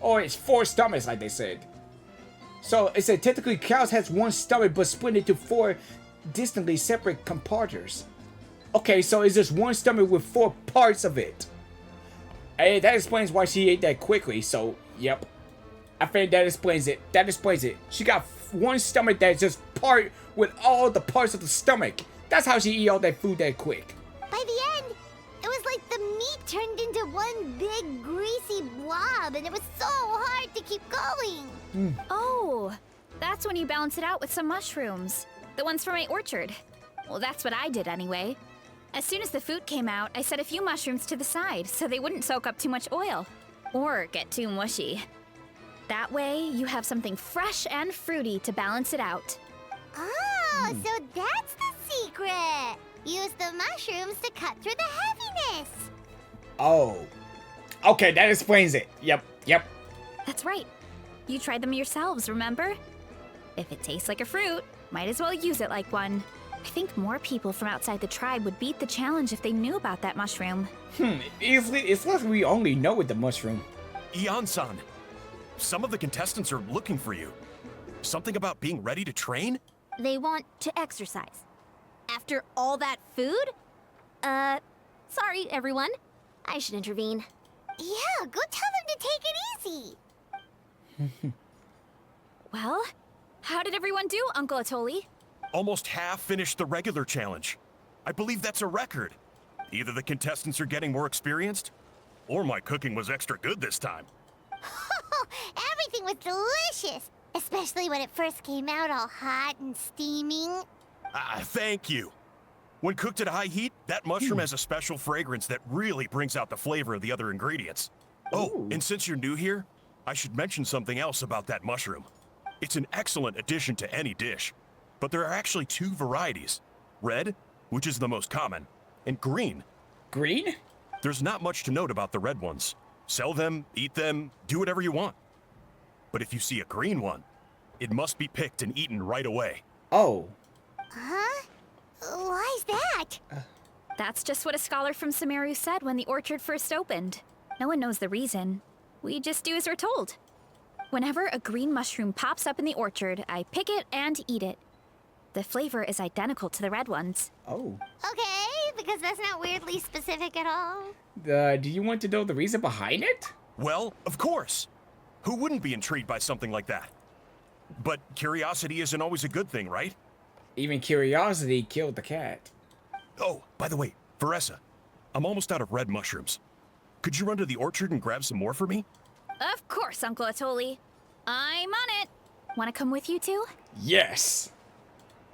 Or it's 4 stomachs like they said. So it said technically cows has 1 stomach but split into 4 distantly separate compartments. Okay, so it's just 1 stomach with 4 parts of it. Hey, that explains why she ate that quickly, so, yep. I think that explains it. That explains it. She got 1 stomach that's just part with all the parts of the stomach. That's how she eat all that food that quick. By the end, it was like the meat turned into one big greasy blob, and it was so hard to keep going. Oh, that's when you balance it out with some mushrooms. The ones from my orchard. Well, that's what I did anyway. As soon as the food came out, I set a few mushrooms to the side so they wouldn't soak up too much oil or get too mushy. That way, you have something fresh and fruity to balance it out. Oh, so that's the secret. Use the mushrooms to cut through the heaviness. Oh. Okay, that explains it. Yep. That's right. You tried them yourselves, remember? If it tastes like a fruit, might as well use it like one. I think more people from outside the tribe would beat the challenge if they knew about that mushroom. It's like we only know with the mushroom. Ian-san, some of the contestants are looking for you. Something about being ready to train? They want to exercise. After all that food? Sorry, everyone. I should intervene. Yeah, go tell them to take it easy. Well, how did everyone do, Uncle Atoli? Almost half finished the regular challenge. I believe that's a record. Either the contestants are getting more experienced, or my cooking was extra good this time. Everything was delicious, especially when it first came out all hot and steaming. Thank you. When cooked at high heat, that mushroom has a special fragrance that really brings out the flavor of the other ingredients. Oh, and since you're new here, I should mention something else about that mushroom. It's an excellent addition to any dish, but there are actually two varieties. Red, which is the most common, and green. Green? There's not much to note about the red ones. Sell them, eat them, do whatever you want. But if you see a green one, it must be picked and eaten right away. Oh. Huh? Why's that? That's just what a scholar from Sumeru said when the orchard first opened. No one knows the reason. We just do as we're told. Whenever a green mushroom pops up in the orchard, I pick it and eat it. The flavor is identical to the red ones. Oh. Okay, because that's not weirdly specific at all. Do you want to know the reason behind it? Well, of course. Who wouldn't be intrigued by something like that? But curiosity isn't always a good thing, right? Even curiosity killed the cat. Oh, by the way, Varasa, I'm almost out of red mushrooms. Could you run to the orchard and grab some more for me? Of course, Uncle Atoli. I'm on it. Want to come with you too? Yes.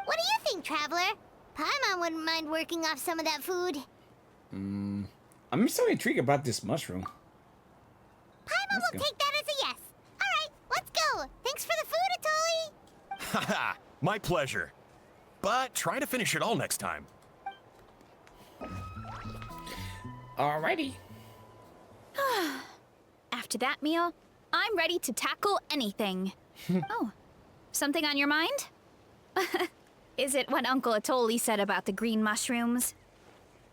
What do you think, Traveler? Paimon wouldn't mind working off some of that food. I'm so intrigued about this mushroom. Paimon will take that as a yes. All right, let's go. Thanks for the food, Atoli. Haha, my pleasure. But try to finish it all next time. Alrighty. After that meal, I'm ready to tackle anything. Oh, something on your mind? Is it what Uncle Atoli said about the green mushrooms?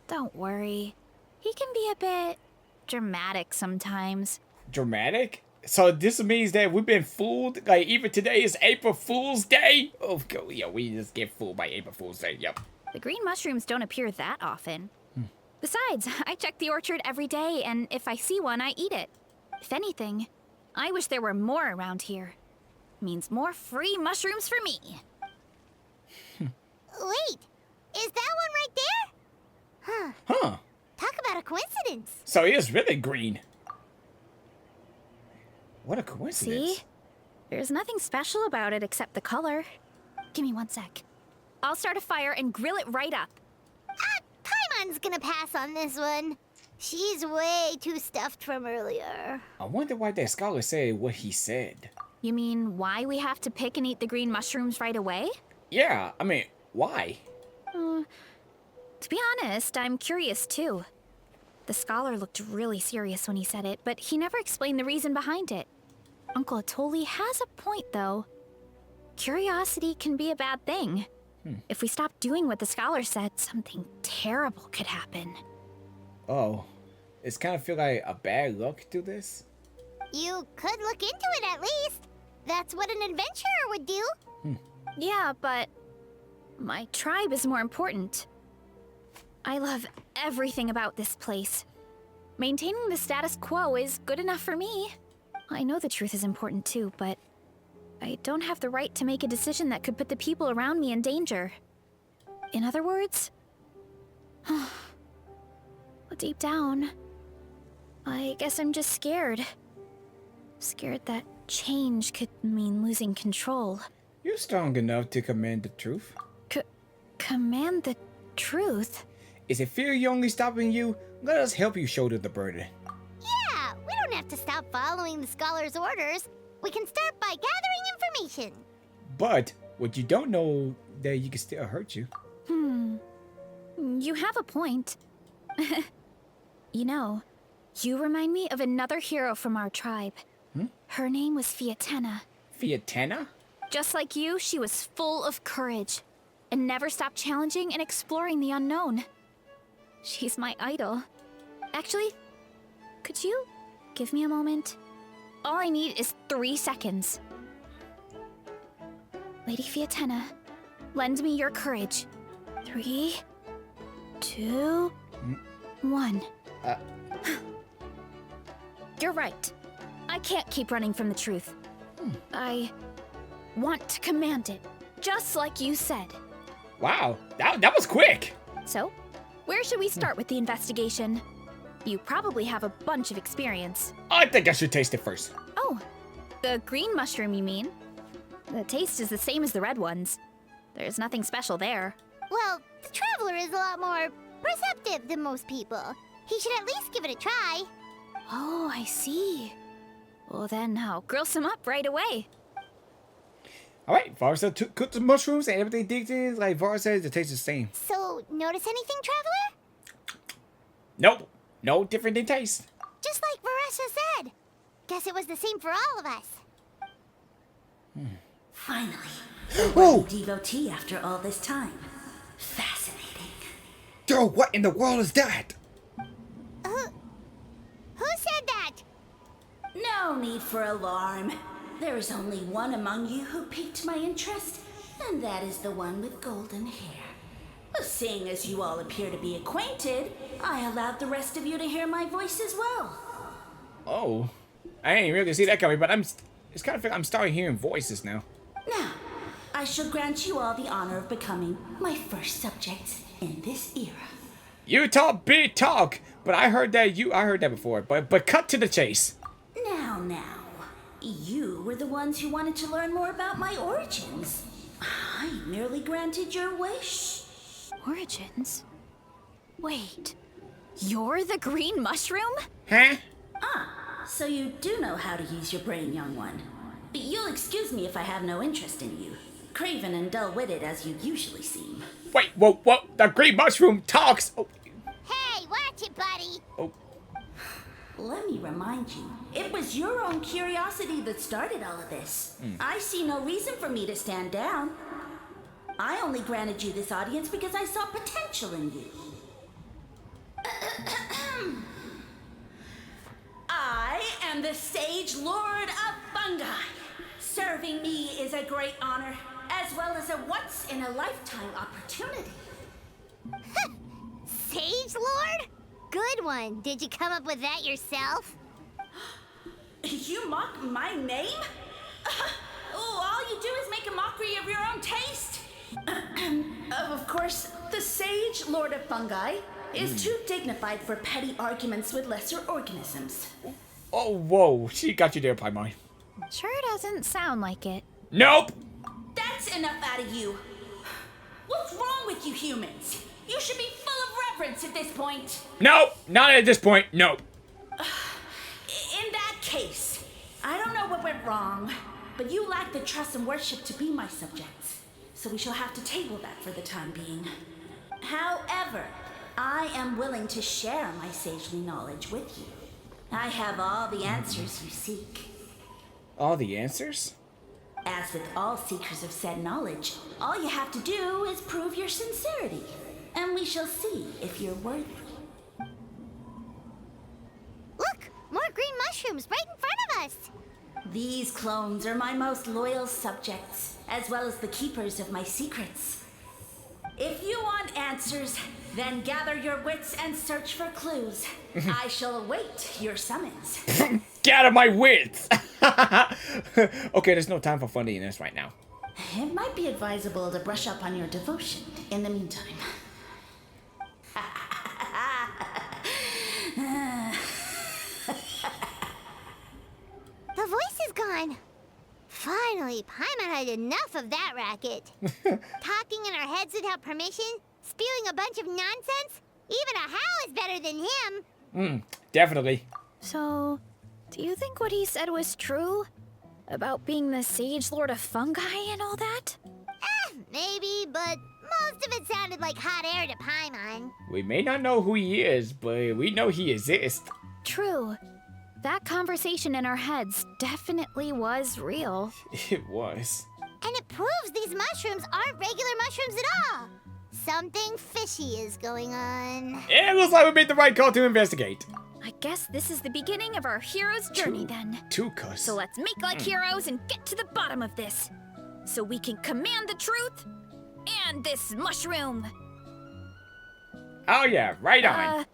Don't worry. He can be a bit dramatic sometimes. Dramatic? So this means that we've been fooled? Like, even today is April Fool's Day? Oh, yeah, we just get fooled by April Fool's Day, yep. The green mushrooms don't appear that often. Besides, I check the orchard every day, and if I see one, I eat it. If anything, I wish there were more around here. Means more free mushrooms for me. Wait, is that one right there? Huh. Talk about a coincidence. So he is really green. What a coincidence. See? There's nothing special about it except the color. Give me 1 sec. I'll start a fire and grill it right up. Paimon's gonna pass on this one. She's way too stuffed from earlier. I wonder why that scholar said what he said. You mean why we have to pick and eat the green mushrooms right away? Yeah, I mean, why? To be honest, I'm curious too. The scholar looked really serious when he said it, but he never explained the reason behind it. Uncle Atoli has a point, though. Curiosity can be a bad thing. If we stop doing what the scholar said, something terrible could happen. Oh, it's kind of feel like a bad luck to this. You could look into it at least. That's what an adventurer would do. Yeah, but my tribe is more important. I love everything about this place. Maintaining the status quo is good enough for me. I know the truth is important too, but I don't have the right to make a decision that could put the people around me in danger. In other words, well, deep down, I guess I'm just scared. Scared that change could mean losing control. You're strong enough to command the truth. Command the truth? Is it fear only stopping you? Let us help you shoulder the burden. Yeah, we don't have to stop following the scholar's orders. We can start by gathering information. But what you don't know, that you can still hurt you. You have a point. You know, you remind me of another hero from our tribe. Her name was Fiatena. Fiatena? Just like you, she was full of courage and never stopped challenging and exploring the unknown. She's my idol. Actually, could you give me a moment? All I need is 3 seconds. Lady Fiatena, lend me your courage. 3, 2, 1. You're right. I can't keep running from the truth. I want to command it, just like you said. Wow, that was quick. So, where should we start with the investigation? You probably have a bunch of experience. I think I should taste it first. Oh, the green mushroom, you mean? The taste is the same as the red ones. There's nothing special there. Well, the traveler is a lot more perceptive than most people. He should at least give it a try. Oh, I see. Well then, I'll grill some up right away. Alright, Varasa cooked the mushrooms and everything digs in. Like Varasa says, it tastes the same. So, notice anything, traveler? Nope, no different in taste. Just like Varasa said. Guess it was the same for all of us. Finally, Whoa! a devotee after all this time. Fascinating. Yo, what in the world is that? Who said that? No need for alarm. There is only one among you who piqued my interest, and that is the one with golden hair. Well, seeing as you all appear to be acquainted, I allowed the rest of you to hear my voice as well. Oh, I didn't really see that coming, but it's kind of I'm starting hearing voices now. Now, I shall grant you all the honor of becoming my first subjects in this era. You talk big talk, but I heard that before. But cut to the chase. Now, you were the ones who wanted to learn more about my origins. I merely granted your wish. Origins? Wait, you're the green mushroom? Huh? So you do know how to use your brain, young one. But you'll excuse me if I have no interest in you. Craven and dull-witted as you usually seem. Wait, whoa, the green mushroom talks. Oh. Hey, watch it, buddy. Oh. Let me remind you, it was your own curiosity that started all of this. I see no reason for me to stand down. I only granted you this audience because I saw potential in you. I am the Sage Lord of Fungi. Serving me is a great honor, as well as a once-in-a-lifetime opportunity. Sage Lord? Good one. Did you come up with that yourself? You mock my name? All you do is make a mockery of your own taste. Of course, the Sage Lord of Fungi is too dignified for petty arguments with lesser organisms. Oh, whoa, she got you there, Paimon. Sure doesn't sound like it. Nope. That's enough out of you. What's wrong with you humans? You should be full of reverence at this point. Nope, not at this point, nope. In that case, I don't know what went wrong, but you lack the trust and worship to be my subjects. So we shall have to table that for the time being. However, I am willing to share my sagely knowledge with you. I have all the answers you seek. All the answers? As with all seekers of said knowledge, all you have to do is prove your sincerity, and we shall see if you're worthy. Look, more green mushrooms right in front of us. These clones are my most loyal subjects, as well as the keepers of my secrets. If you want answers, then gather your wits and search for clues. I shall await your summons. Scatter my wits! Okay, there's no time for funniness right now. It might be advisable to brush up on your devotion in the meantime. The voice is gone. Finally, Paimon had enough of that racket. Talking in our heads without permission, spewing a bunch of nonsense. Even a How is better than him. Definitely. So, do you think what he said was true? About being the Sage Lord of Fungi and all that? Maybe, but most of it sounded like hot air to Paimon. We may not know who he is, but we know he exists. True. That conversation in our heads definitely was real. It was. And it proves these mushrooms aren't regular mushrooms at all. Something fishy is going on. It looks like we made the right call to investigate. I guess this is the beginning of our hero's journey then. Tukas. So let's make like heroes and get to the bottom of this. So we can command the truth and this mushroom. Oh yeah, right on.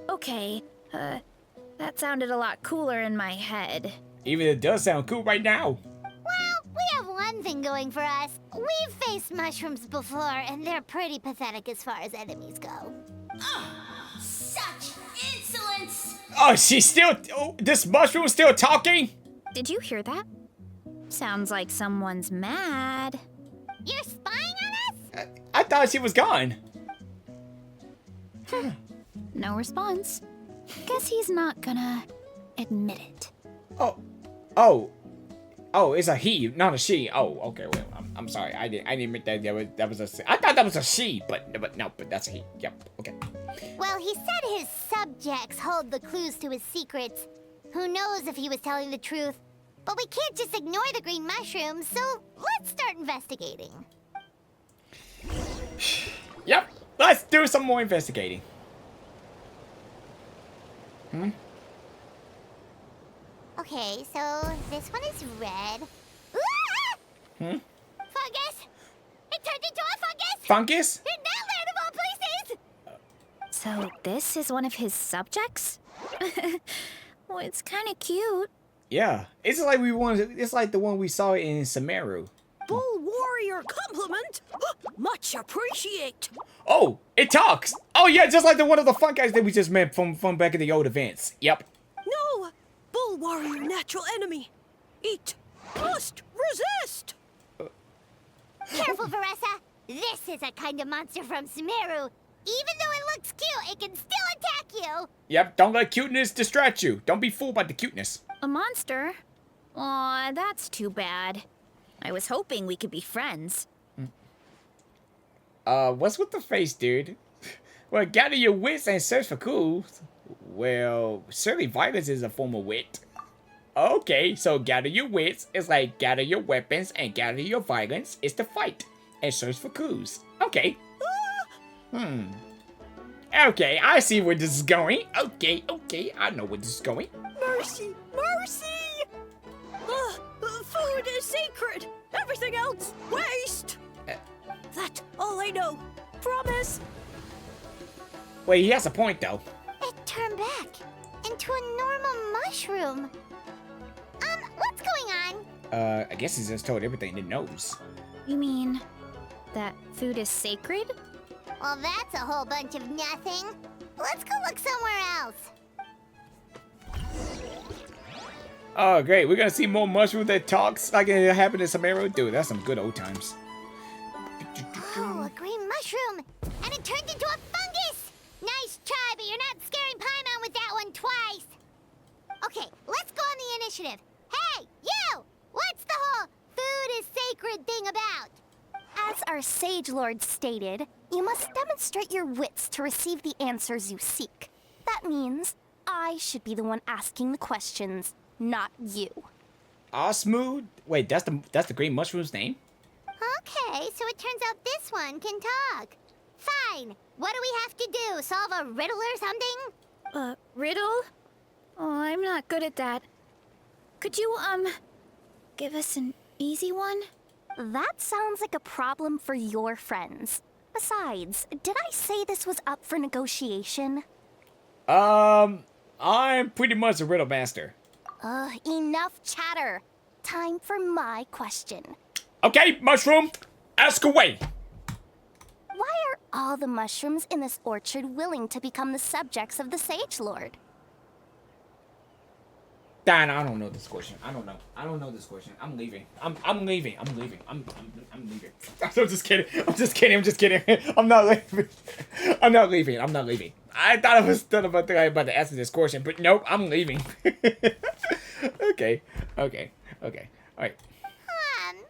Okay. That sounded a lot cooler in my head. Even it does sound cool right now. Well, we have one thing going for us. We've faced mushrooms before, and they're pretty pathetic as far as enemies go. Such insolence! Oh, she's still... Oh, this mushroom's still talking? Did you hear that? Sounds like someone's mad. You're spying on us? I thought she was gone. No response. Guess he's not gonna admit it. Oh, it's a he, not a she. Oh, okay, well, I'm sorry. I didn't make that. That was a. I thought that was a she, but no, but that's a he. Yep. Okay. Well, he said his subjects hold the clues to his secrets. Who knows if he was telling the truth? But we can't just ignore the green mushrooms, so let's start investigating. Yep. Let's do some more investigating. Okay, so this one is red. Ah! Fungus! It turned into a fungus! Fungus? In that land of all places! So this is one of his subjects? Well, it's kind of cute. Yeah. It's like it's like the one we saw in Sumeru. Bull warrior compliment. Much appreciate. Oh, it talks. Oh yeah, just like the one of the fun guys that we just met from back in the old events. Yep. No, bull warrior natural enemy. Eat. Must resist. Careful, Varasa! This is a kind of monster from Sumeru. Even though it looks cute, it can still attack you! Yep, don't let cuteness distract you. Don't be fooled by the cuteness. A monster? Aw, that's too bad. I was hoping we could be friends. What's with the face, dude? Well, gather your wits and search for clues. Well, certainly violence is a form of wit. Okay, so gather your wits is like gather your weapons and gather your violence is to fight and search for clues. Okay. Okay, I see where this is going. Okay, I know where this is going. Mercy, mercy! Food is sacred. Everything else, waste. That's all I know. Promise. Wait, he has a point though. It turned back into a normal mushroom. What's going on? I guess he's just told everything it knows. You mean that food is sacred? Well, that's a whole bunch of nothing. Let's go look somewhere else. Oh, great. We're gonna see more mushroom that talks like it happened in Sumeru. Dude, that's some good old times. Oh, a green mushroom! And it turned into a fungus! Nice try, but you're not scaring Paimon with that one twice! Okay, let's go on the initiative. Hey, you! What's the whole food is sacred thing about? As our Sage Lord stated, you must demonstrate your wits to receive the answers you seek. That means I should be the one asking the questions, not you. Smooth. Wait, that's the green mushroom's name? Okay, so it turns out this one can talk. Fine. What do we have to do? Solve a riddle or something? Riddle? Oh, I'm not good at that. Could you, give us an easy one? That sounds like a problem for your friends. Besides, did I say this was up for negotiation? I'm pretty much a riddle master. Enough chatter. Time for my question. Okay, mushroom, ask away. Why are all the mushrooms in this orchard willing to become the subjects of the Sage Lord? Dan, I don't know this question. I don't know this question. I'm leaving. I'm leaving. I'm leaving. I'm leaving. I'm just kidding. I'm not leaving. I'm not leaving. I thought I was done about to answer this question, but nope, I'm leaving. Okay. All right. Aw, man,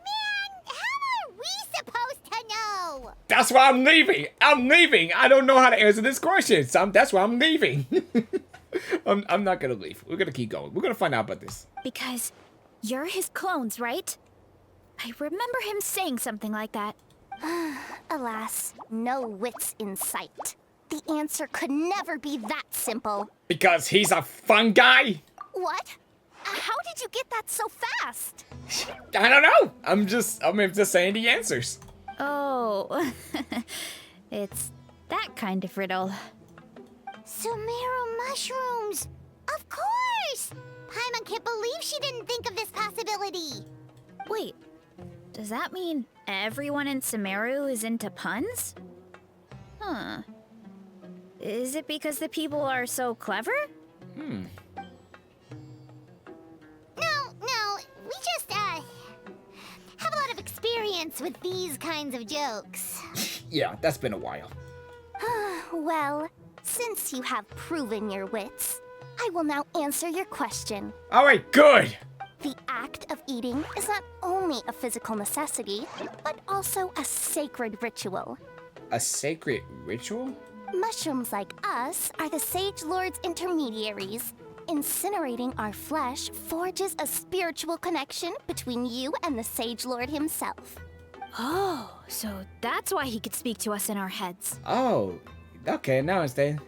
how are we supposed to know? That's why I'm leaving. I don't know how to answer this question, so that's why I'm leaving. I'm not gonna leave. We're gonna keep going. We're gonna find out about this. Because you're his clones, right? I remember him saying something like that. Alas, no wits in sight. The answer could never be that simple. Because he's a fun guy? What? How did you get that so fast? I don't know. I'm just saying the answers. Oh, it's that kind of riddle. Sumeru mushrooms! Of course! Paimon can't believe she didn't think of this possibility. Wait, does that mean everyone in Sumeru is into puns? Huh. Is it because the people are so clever? No, we just, have a lot of experience with these kinds of jokes. Yeah, that's been a while. Well, since you have proven your wits, I will now answer your question. All right, good. The act of eating is not only a physical necessity, but also a sacred ritual. A sacred ritual? Mushrooms like us are the Sage Lord's intermediaries. Incinerating our flesh forges a spiritual connection between you and the Sage Lord himself. Oh, so that's why he could speak to us in our heads. Oh, okay, now I understand.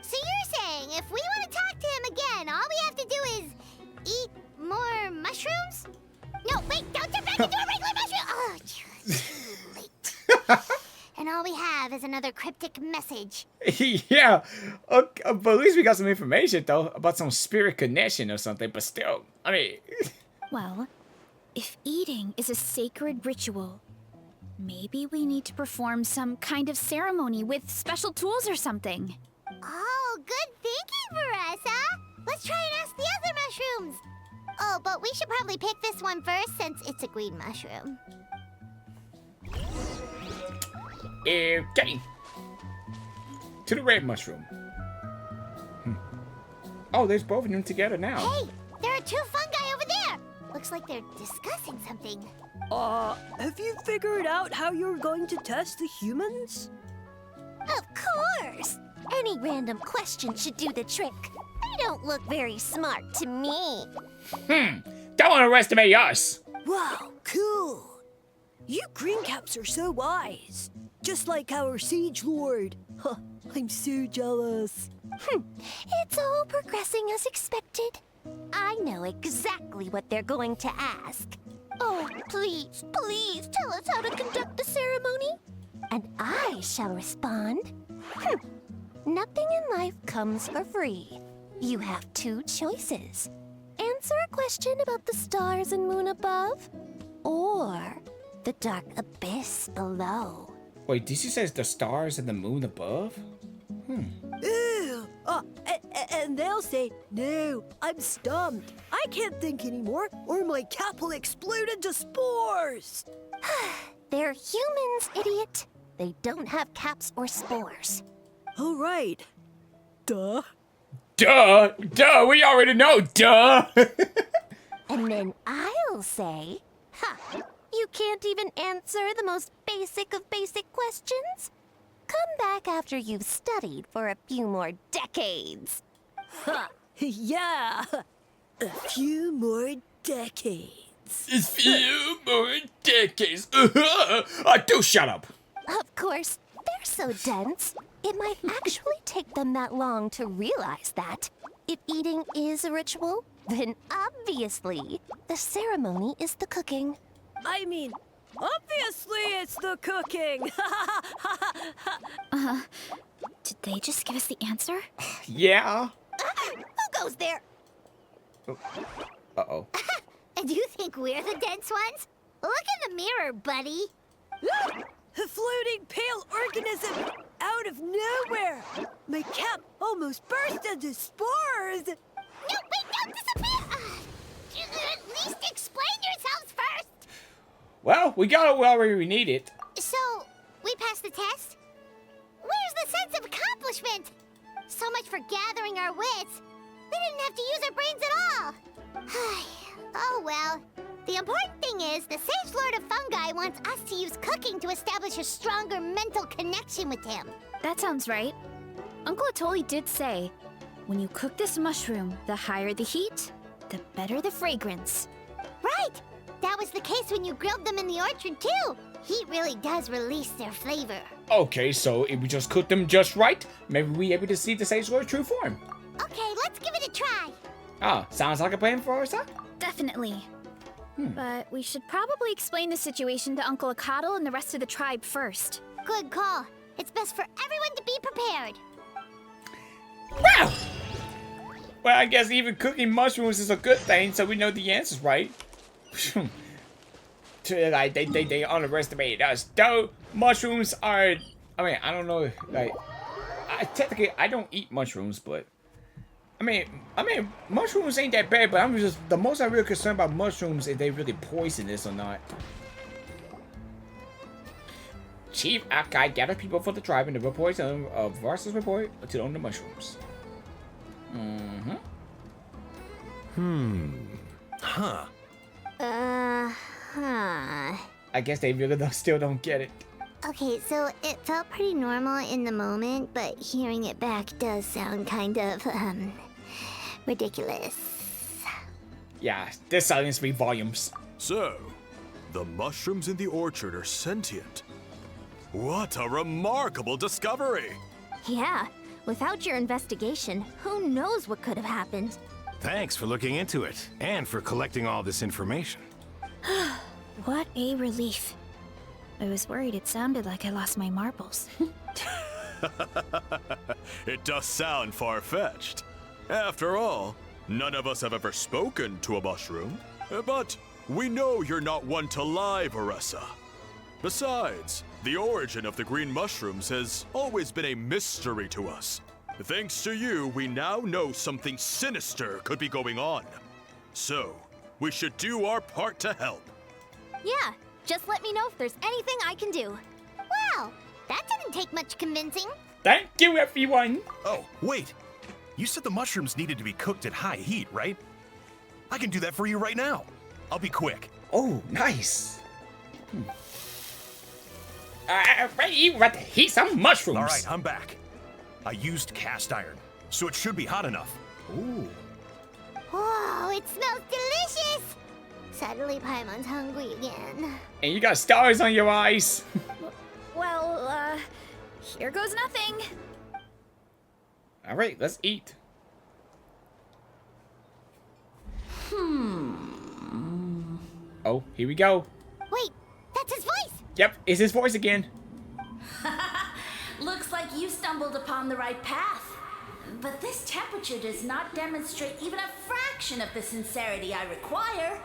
So you're saying if we want to talk to him again, all we have to do is eat more mushrooms? No, wait, don't turn back into a regular mushroom! Oh, too late. And all we have is another cryptic message. Yeah, okay, but at least we got some information, though, about some spirit connection or something, but still, I mean... Well, if eating is a sacred ritual, maybe we need to perform some kind of ceremony with special tools or something. Oh, good thinking, Varasa. Let's try and ask the other mushrooms. Oh, but we should probably pick this one first since it's a green mushroom. Okay. To the red mushroom. Oh, there's both of them together now. Hey, there are two fungi over there. Looks like they're discussing something. Have you figured out how you're going to test the humans? Of course! Any random question should do the trick. They don't look very smart to me. Don't underestimate us. Wow, cool! You greencaps are so wise. Just like our Sage Lord. Huh, I'm so jealous. It's all progressing as expected. I know exactly what they're going to ask. Oh, please, please tell us how to conduct the ceremony. And I shall respond. Nothing in life comes for free. You have two choices. Answer a question about the stars and moon above, or the dark abyss below. Wait, did you say it's the stars and the moon above? Ew! And they'll say, no, I'm stumped. I can't think anymore, or my cap will explode into spores. They're humans, idiot. They don't have caps or spores. All right. Duh. Duh! Duh! We already know! Duh! And then I'll say, you can't even answer the most basic of basic questions? Come back after you've studied for a few more decades. Ha! Yeah! A few more decades. A few more decades. Do shut up. Of course, they're so dense, it might actually take them that long to realize that. If eating is a ritual, then obviously the ceremony is the cooking. I mean, obviously it's the cooking. Did they just give us the answer? Yeah. Who goes there? Uh-oh. And you think we're the dense ones? Look in the mirror, buddy. A floating pale organism out of nowhere! My cap almost burst into spores! No, wait, don't disappear! At least explain yourselves first! Well, we got it wherever we need it. So, we passed the test? Where's the sense of accomplishment? So much for gathering our wits. We didn't have to use our brains at all. Oh well. The important thing is, the Sage Lord of Fungi wants us to use cooking to establish a stronger mental connection with him. That sounds right. Uncle Atoli did say, when you cook this mushroom, the higher the heat, the better the fragrance. Right! That was the case when you grilled them in the orchard too. Heat really does release their flavor. Okay, so if we just cook them just right, maybe we'll be able to see the Sage Lord's true form. Okay, let's give it a try. Ah, sounds like a plan for us, huh? Definitely. But we should probably explain the situation to Uncle Akatl and the rest of the tribe first. Good call. It's best for everyone to be prepared. Wow! Well, I guess even cooking mushrooms is a good thing, so we know the answer's right. Like, they underestimated us. Though, mushrooms are... I mean, I don't know, like... technically, I don't eat mushrooms, but... I mean, mushrooms ain't that bad, but I'm just... The most I'm really concerned about mushrooms is they really poisonous or not. Chief Akai gathered people for the tribe and the reports of Varasa's report to own the mushrooms. Huh. I guess they really still don't get it. Okay, so it felt pretty normal in the moment, but hearing it back does sound kind of, ridiculous. Yeah, this silence speaks volumes. So, the mushrooms in the orchard are sentient. What a remarkable discovery! Yeah, without your investigation, who knows what could have happened? Thanks for looking into it, and for collecting all this information. What a relief. I was worried it sounded like I lost my marbles. It does sound far-fetched. After all, none of us have ever spoken to a mushroom. But we know you're not one to lie, Varasa. Besides, the origin of the green mushrooms has always been a mystery to us. Thanks to you, we now know something sinister could be going on. So, we should do our part to help. Yeah, just let me know if there's anything I can do. Wow, that didn't take much convincing. Thank you, everyone. Oh, wait. You said the mushrooms needed to be cooked at high heat, right? I can do that for you right now. I'll be quick. Oh, nice. Ready, let's heat some mushrooms. All right, I'm back. I used cast iron, so it should be hot enough. Ooh. Whoa, it smells delicious! Suddenly Paimon's hungry again. And you got stars on your eyes. Well, here goes nothing. All right, let's eat. Oh, here we go. Wait, that's his voice! Yep, it's his voice again. Looks like you stumbled upon the right path. But this temperature does not demonstrate even a fraction of the sincerity I require.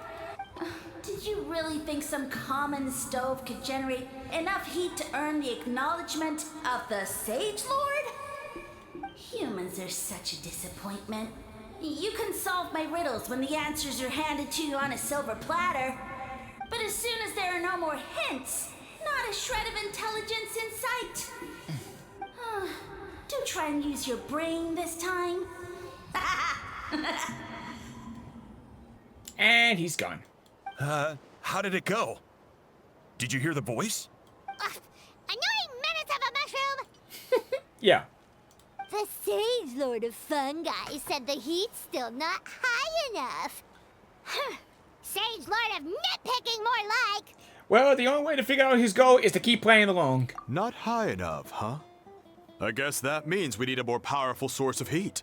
Did you really think some common stove could generate enough heat to earn the acknowledgement of the Sage Lord? Humans are such a disappointment. You can solve my riddles when the answers are handed to you on a silver platter. But as soon as there are no more hints, not a shred of intelligence in sight. Do try and use your brain this time. And he's gone. How did it go? Did you hear the voice? Annoying menace of a mushroom! Yeah. The Sage Lord of Fungi said the heat's still not high enough. Sage Lord of Nitpicking, more like! Well, the only way to figure out his goal is to keep playing along. Not high enough, huh? I guess that means we need a more powerful source of heat.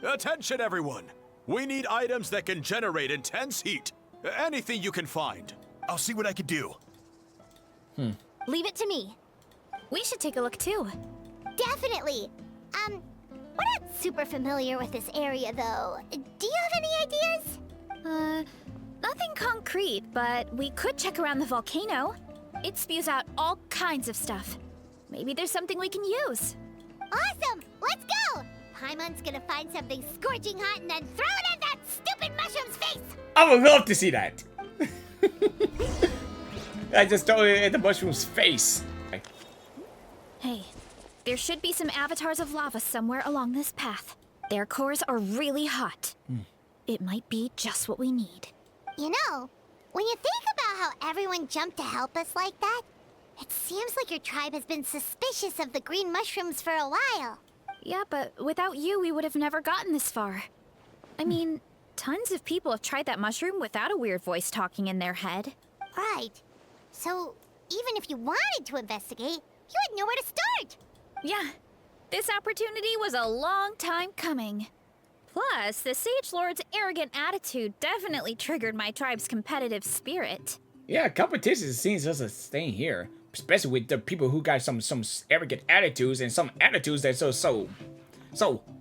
Attention, everyone! We need items that can generate intense heat. Anything you can find. I'll see what I can do. Leave it to me. We should take a look too. Definitely. We're not super familiar with this area, though. Do you have any ideas? Nothing concrete, but we could check around the volcano. It spews out all kinds of stuff. Maybe there's something we can use. Awesome! Let's go! Paimon's gonna find something scorching hot and then throw it at that stupid mushroom's face! I would love to see that. I just throw it at the mushroom's face. Hey, there should be some avatars of lava somewhere along this path. Their cores are really hot. It might be just what we need. You know, when you think about how everyone jumped to help us like that, it seems like your tribe has been suspicious of the green mushrooms for a while. Yeah, but without you, we would have never gotten this far. I mean, tons of people have tried that mushroom without a weird voice talking in their head. Right. So, even if you wanted to investigate, you had nowhere to start. Yeah, this opportunity was a long time coming. Plus, the Sage Lord's arrogant attitude definitely triggered my tribe's competitive spirit. Yeah, competition seems just a thing here. Especially with the people who got some arrogant attitudes and some attitudes that so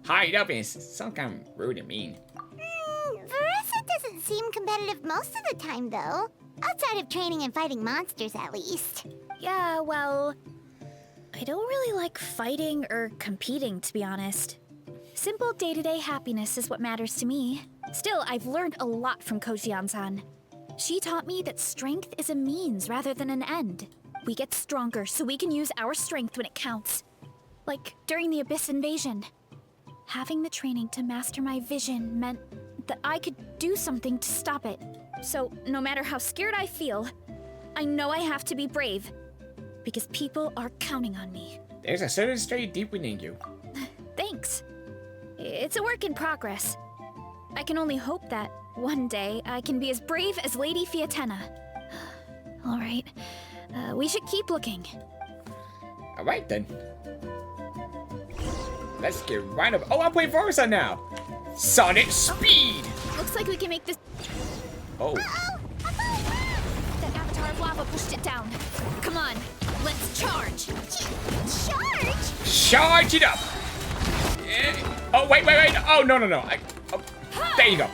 high up and some kind of rude and mean. Varasa doesn't seem competitive most of the time, though. Outside of training and fighting monsters, at least. Yeah, well, I don't really like fighting or competing, to be honest. Simple day-to-day happiness is what matters to me. Still, I've learned a lot from Kojian-san. She taught me that strength is a means rather than an end. We get stronger so we can use our strength when it counts. Like during the Abyss invasion. Having the training to master my vision meant that I could do something to stop it. So, no matter how scared I feel, I know I have to be brave. Because people are counting on me. There's a certain strength deep within you. Thanks. It's a work in progress. I can only hope that one day I can be as brave as Lady Fiatena. Alright, we should keep looking. Alright then. Let's get right up. Oh, I'm playing Varasa now. Sonic speed. Looks like we can make this. Oh. That avatar of lava pushed it down. Come on, let's charge. Charge? Charge it up. Yeah. Oh, wait. Oh, no. Oh, there you go.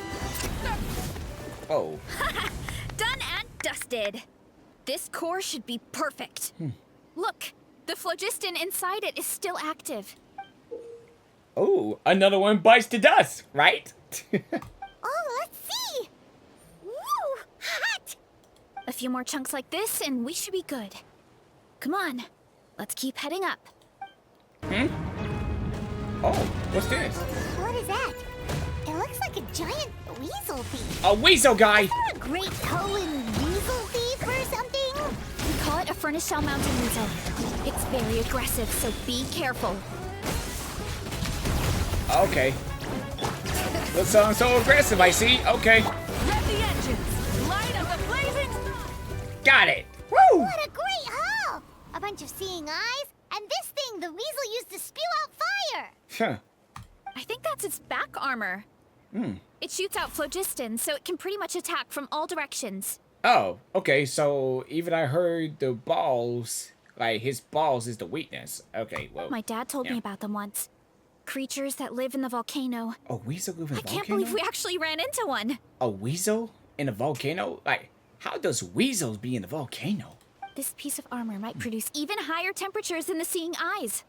Oh. Done and dusted. This core should be perfect. Look, the phlogiston inside it is still active. Oh, another one bites the dust, right? Oh, let's see. Woo! Hot! A few more chunks like this and we should be good. Come on, let's keep heading up. Oh, what's this? What is that? It looks like a giant weasel thief. A weasel guy. Is there a great Cohen weasel thief or something? We call it a furnace shell mountain weasel. It's very aggressive, so be careful. Okay. That sounds so aggressive, I see. Okay. Rev the engines! Light up the blazing star! Got it. Woo! What a great haul! A bunch of seeing eyes, and this thing the weasel used to spew out fire. Huh. I think that's its back armor. It shoots out phlogiston, so it can pretty much attack from all directions. Oh, okay. So even I heard the balls, like his balls is the weakness. Okay, well. My dad told me about them once. Creatures that live in the volcano. A weasel live in a volcano? I can't believe we actually ran into one. A weasel in a volcano? Like, how does weasels be in the volcano? This piece of armor might produce even higher temperatures than the seeing eyes.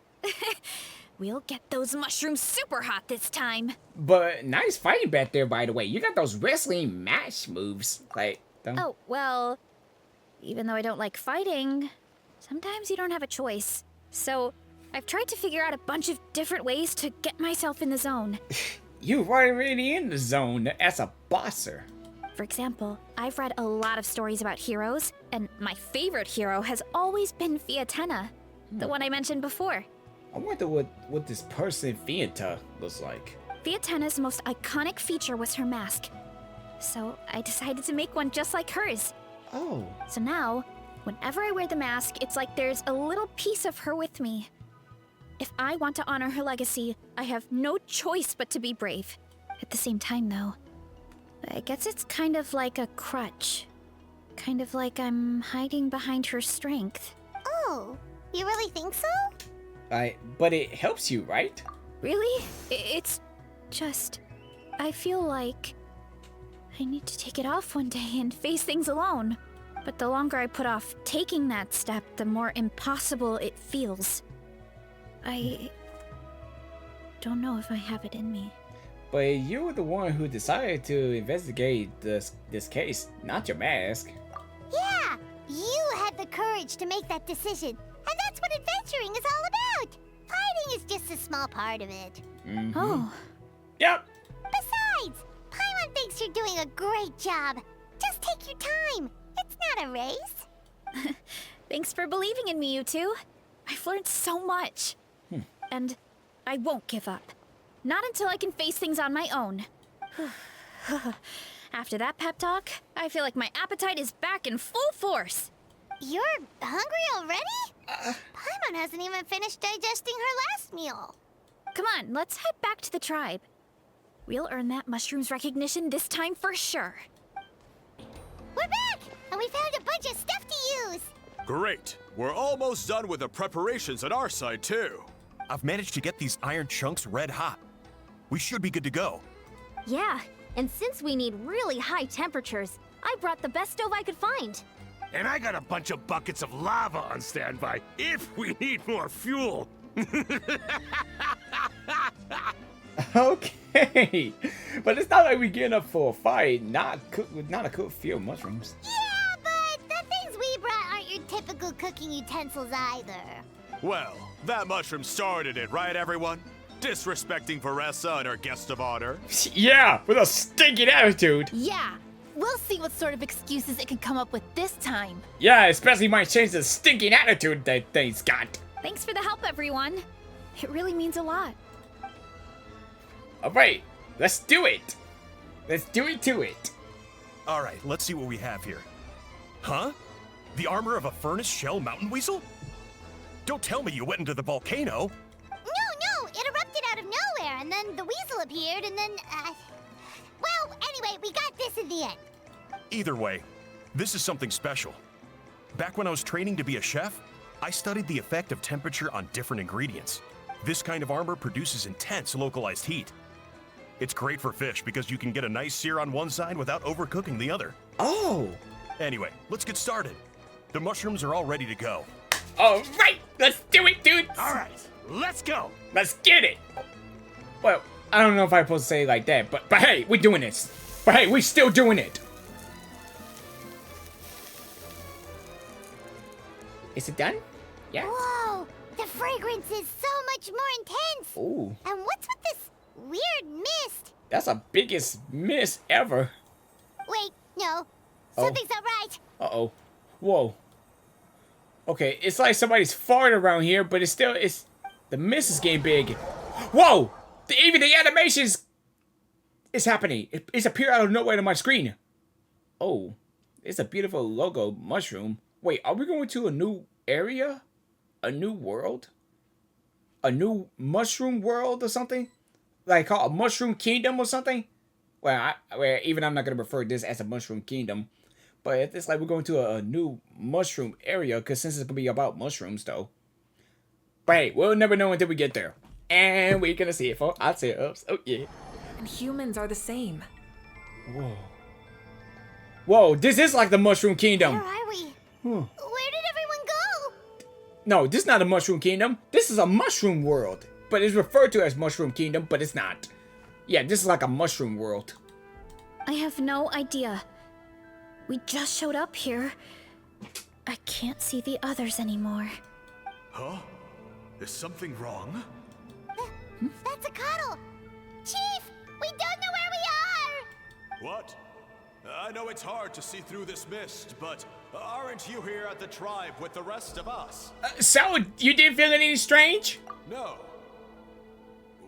We'll get those mushrooms super hot this time. But nice fighting back there, by the way. You got those wrestling match moves. Like, Oh, well, even though I don't like fighting, sometimes you don't have a choice. So, I've tried to figure out a bunch of different ways to get myself in the zone. You were already in the zone as a bosser. For example, I've read a lot of stories about heroes, and my favorite hero has always been Fiatena, the one I mentioned before. I wonder what this person Fiata looks like. Fiatena's most iconic feature was her mask. So I decided to make one just like hers. Oh. So now, whenever I wear the mask, it's like there's a little piece of her with me. If I want to honor her legacy, I have no choice but to be brave. At the same time, though, I guess it's kind of like a crutch. Kind of like I'm hiding behind her strength. Oh, you really think so? But it helps you, right? Really? It's just... I feel like... I need to take it off one day and face things alone. But the longer I put off taking that step, the more impossible it feels. I... don't know if I have it in me. But you were the one who decided to investigate this case, not your mask. Yeah, you had the courage to make that decision. And that's what adventuring is all about. Fighting is just a small part of it. Oh. Yep. Besides, Paimon thinks you're doing a great job. Just take your time. It's not a race. Thanks for believing in me, you two. I've learned so much. And I won't give up. Not until I can face things on my own. After that pep talk, I feel like my appetite is back in full force. You're hungry already? Paimon hasn't even finished digesting her last meal. Come on, let's head back to the tribe. We'll earn that mushroom's recognition this time for sure. We're back, and we found a bunch of stuff to use. Great. We're almost done with the preparations on our side, too. I've managed to get these iron chunks red hot. We should be good to go. Yeah, and since we need really high temperatures, I brought the best stove I could find. And I got a bunch of buckets of lava on standby if we need more fuel. Okay. But it's not like we're getting up for a fight. Not a cook few mushrooms. Yeah, but the things we brought aren't your typical cooking utensils either. Well, that mushroom started it, right, everyone? Disrespecting Varasa and her guest of honor. Yeah, with a stinking attitude. Yeah, we'll see what sort of excuses it can come up with this time. Yeah, especially might change the stinking attitude that thing's got. Thanks for the help, everyone. It really means a lot. Alright, let's do it. Let's do it to it. All right, let's see what we have here. Huh? The armor of a furnace shell mountain weasel? Don't tell me you went into the volcano. No, it erupted out of nowhere, and then the weasel appeared, and then, well, anyway, we got this in the end. Either way, this is something special. Back when I was training to be a chef, I studied the effect of temperature on different ingredients. This kind of armor produces intense localized heat. It's great for fish because you can get a nice sear on one side without overcooking the other. Oh. Anyway, let's get started. The mushrooms are all ready to go. Alright, let's do it, dude. All right, let's go. Let's get it. Well, I don't know if I'm supposed to say it like that, but hey, we're doing this. But hey, we're still doing it. Is it done? Yeah. Whoa, the fragrance is so much more intense. Ooh. And what's with this weird mist? That's the biggest miss ever. Wait, no, Oh. something's not right. Uh-oh. Whoa. Okay, it's like somebody's farting around here, but it's the mist is getting big. Whoa! Even the animations is happening. It's appeared out of nowhere on my screen. Oh, it's a beautiful logo mushroom. Wait, are we going to a new area? A new world? A new mushroom world or something? Like called a mushroom kingdom or something? Well, even I'm not going to refer to this as a mushroom kingdom. But it's like we're going to a new mushroom area, because since it's going to be about mushrooms, though. But hey, we'll never know until we get there. And we're going to see it for ourselves. Oh, yeah. And humans are the same. Whoa. Whoa, this is like the Mushroom Kingdom. Where are we? Where did everyone go? No, this is not a Mushroom Kingdom. This is a mushroom world. But it's referred to as Mushroom Kingdom, but it's not. Yeah, this is like a mushroom world. I have no idea. We just showed up here. I can't see the others anymore. Huh? Is something wrong? That's a cuddle. Chief, we don't know where we are. What? I know it's hard to see through this mist, but aren't you here at the tribe with the rest of us? So, you didn't feel anything strange? No.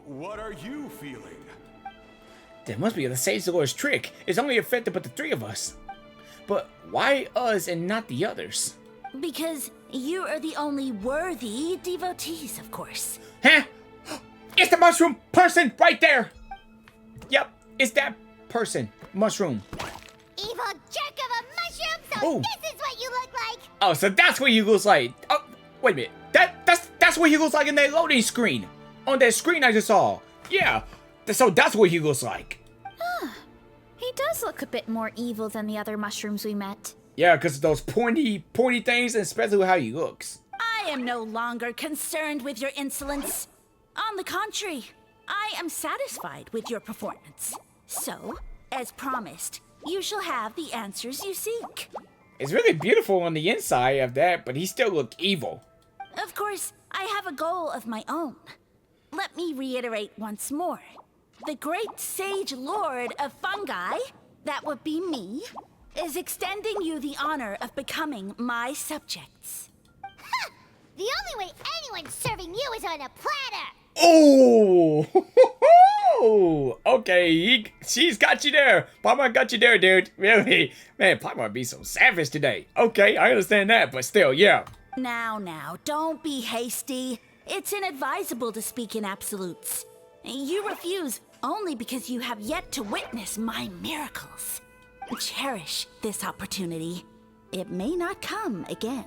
What are you feeling? There must be the Sage Lord's trick. It's only affected but the three of us. But why us and not the others? Because you are the only worthy devotees, of course. Huh? It's the mushroom person right there. Yep, it's that person. Mushroom. Evil jerk of a mushroom, so Oh. this is what you look like. Oh, so that's what he looks like. Oh, wait a minute. That's what he looks like in that loading screen. On that screen I just saw. Yeah. So that's what he looks like. He does look a bit more evil than the other mushrooms we met. Yeah, because of those pointy things, and especially how he looks. I am no longer concerned with your insolence. On the contrary, I am satisfied with your performance. So, as promised, you shall have the answers you seek. It's really beautiful on the inside of that, but he still look evil. Of course, I have a goal of my own. Let me reiterate once more. The great sage lord of fungi, that would be me, is extending you the honor of becoming my subjects. Ha! The only way anyone's serving you is on a platter! Oh! Okay, she's got you there. Paimon got you there, dude. Really? Man, Paimon be so savage today. Okay, I understand that, but still, yeah. Now, don't be hasty. It's inadvisable to speak in absolutes. You refuse only because you have yet to witness my miracles. Cherish this opportunity. It may not come again.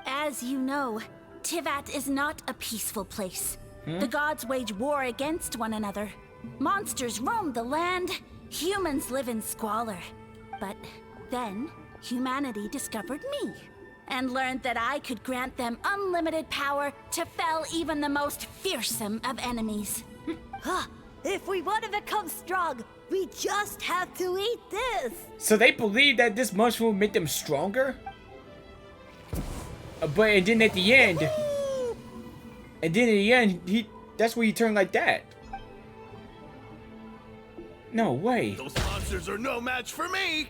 As you know, Tivat is not a peaceful place. The gods wage war against one another. Monsters roam the land. Humans live in squalor. But then, humanity discovered me and learned that I could grant them unlimited power to fell even the most fearsome of enemies. If we want to become strong, we just have to eat this. So they believe that this mushroom made them stronger? But and then at the end, that's where he turned like that. No way. Those monsters are no match for me.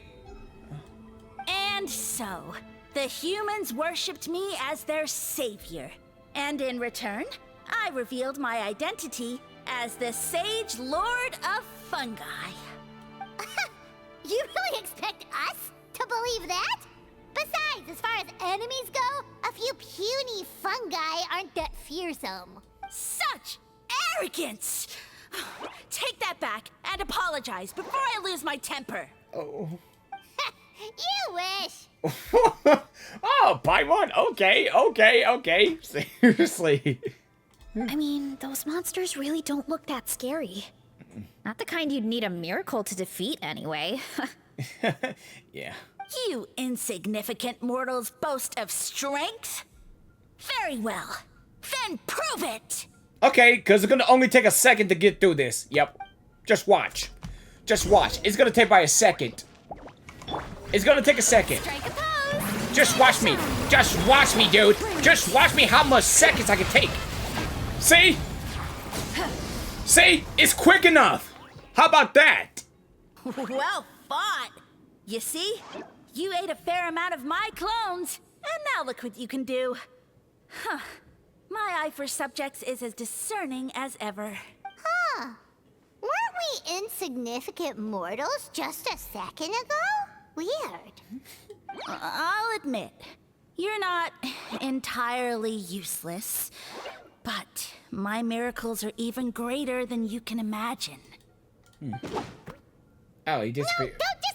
And so, the humans worshipped me as their savior. And in return, I revealed my identity as the Sage Lord of Fungi. You really expect us to believe that? Besides, as far as enemies go, a few puny fungi aren't that fearsome. Such arrogance! Take that back and apologize before I lose my temper. Oh. You wish. Oh, Paimon. Okay. Seriously. I mean, those monsters really don't look that scary. Not the kind you'd need a miracle to defeat anyway. Yeah. You insignificant mortals boast of strength? Very well. Then prove it! Okay, because it's gonna only take a second to get through this. Yep. Just watch. Just watch. It's gonna take by a second. It's gonna take a second. Just watch me. Just watch me, dude. Just watch me how much seconds I can take. See? See? It's quick enough. How about that? Well fought. You see? You ate a fair amount of my clones, and now look what you can do. Huh. My eye for subjects is as discerning as ever. Huh. Weren't we insignificant mortals just a second ago? Weird. I'll admit, you're not entirely useless, but my miracles are even greater than you can imagine. Oh, he disappeared. No, don't just...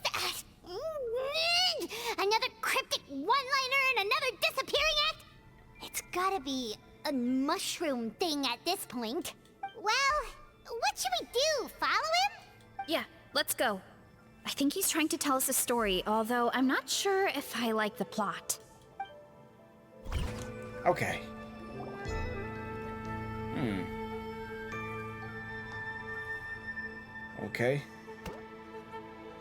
Another cryptic one-liner and another disappearing act? It's gotta be a mushroom thing at this point. Well, what should we do? Follow him? Yeah, let's go. I think he's trying to tell us a story, although I'm not sure if I like the plot. Okay. Okay.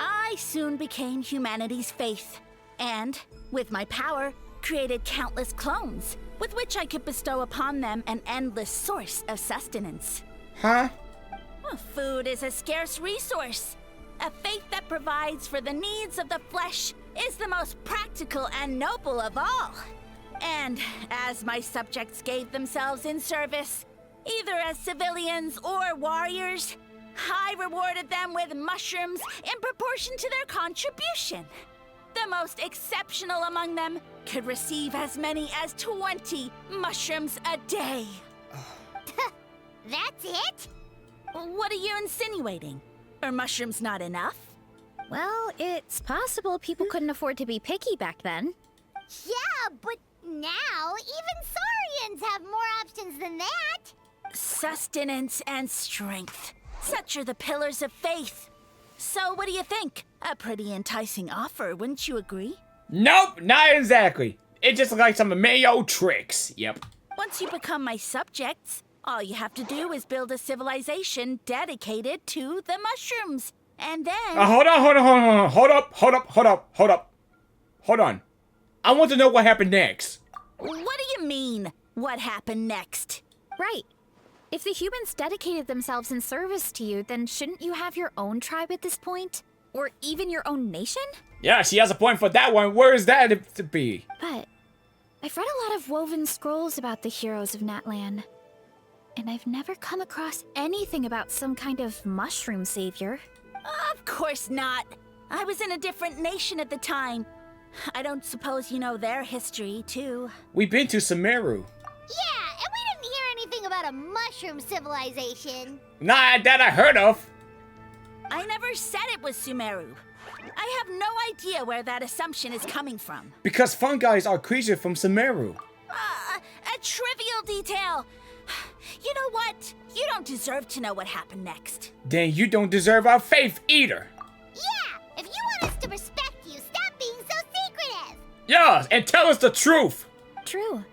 I soon became humanity's faith, and, with my power, created countless clones, with which I could bestow upon them an endless source of sustenance. Huh? Well, food is a scarce resource. A faith that provides for the needs of the flesh is the most practical and noble of all. And as my subjects gave themselves in service, either as civilians or warriors, I rewarded them with mushrooms in proportion to their contribution. The most exceptional among them could receive as many as 20 mushrooms a day. That's it? What are you insinuating? Are mushrooms not enough? Well, it's possible people couldn't afford to be picky back then. Yeah, but now even saurians have more options than that. sustenance and strength. Such are the pillars of faith. So what do you think? A pretty enticing offer, wouldn't you agree? Nope, not exactly. It just looks like some Mayo tricks. Yep. Once you become my subjects, all you have to do is build a civilization dedicated to the mushrooms. And then... Hold on. I want to know what happened next. What do you mean, what happened next? Right. If the humans dedicated themselves in service to you, then shouldn't you have your own tribe at this point? Or even your own nation? Yeah, she has a point for that one. Where is that to be? But I've read a lot of woven scrolls about the heroes of Natlan. And I've never come across anything about some kind of mushroom savior. Of course not. I was in a different nation at the time. I don't suppose you know their history, too. We've been to Sumeru. Yeah, and we didn't hear anything about a mushroom civilization. Not that I heard of. I never said it was Sumeru. I have no idea where that assumption is coming from. Because fungi are creatures from Sumeru. A trivial detail. You know what? You don't deserve to know what happened next. Then you don't deserve our faith either. Yeah, if you want us to respect you, stop being so secretive. Yes, and tell us the truth. True.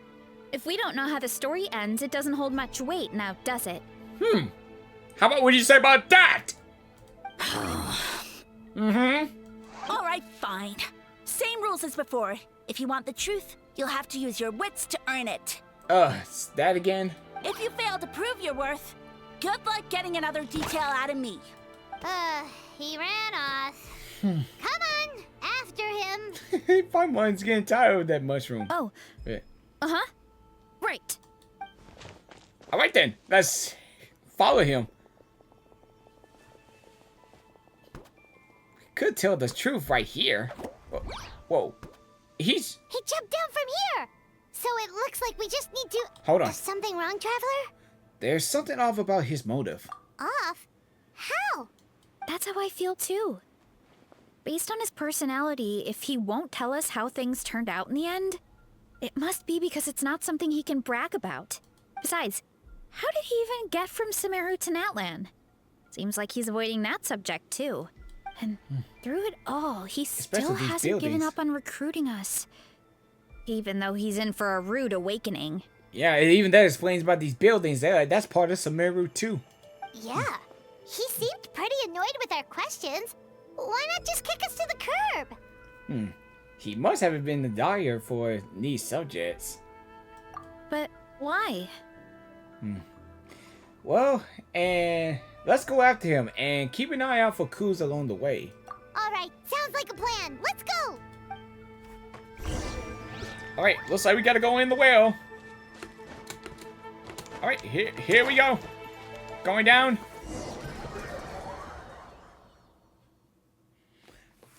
If we don't know how the story ends, it doesn't hold much weight now, does it? How about what you say about that? All right, fine. Same rules as before. If you want the truth, you'll have to use your wits to earn it. It's that again? If you fail to prove your worth, good luck getting another detail out of me. He ran off. Come on, after him. My mind's getting tired of that mushroom. Oh. Yeah. Uh-huh. Right. All right then, let's follow him. We could tell the truth right here. Whoa. He jumped down from here. So it looks like we just need to... Hold on. Is something wrong, Traveler? There's something off about his motive. Off? How? That's how I feel too. Based on his personality, if he won't tell us how things turned out in the end, it must be because it's not something he can brag about. Besides, how did he even get from Sumeru to Natlan? Seems like he's avoiding that subject too. And through it all, he still hasn't given up on recruiting us. Even though he's in for a rude awakening. Yeah, even that explains about these buildings. That's part of Sumeru too. Yeah. He seemed pretty annoyed with our questions. Why not just kick us to the curb? He must have been the dire for these subjects. But why? Well, and let's go after him and keep an eye out for clues along the way. All right, sounds like a plan. Let's go. All right, looks like we gotta go in the well. All right, here we go. Going down.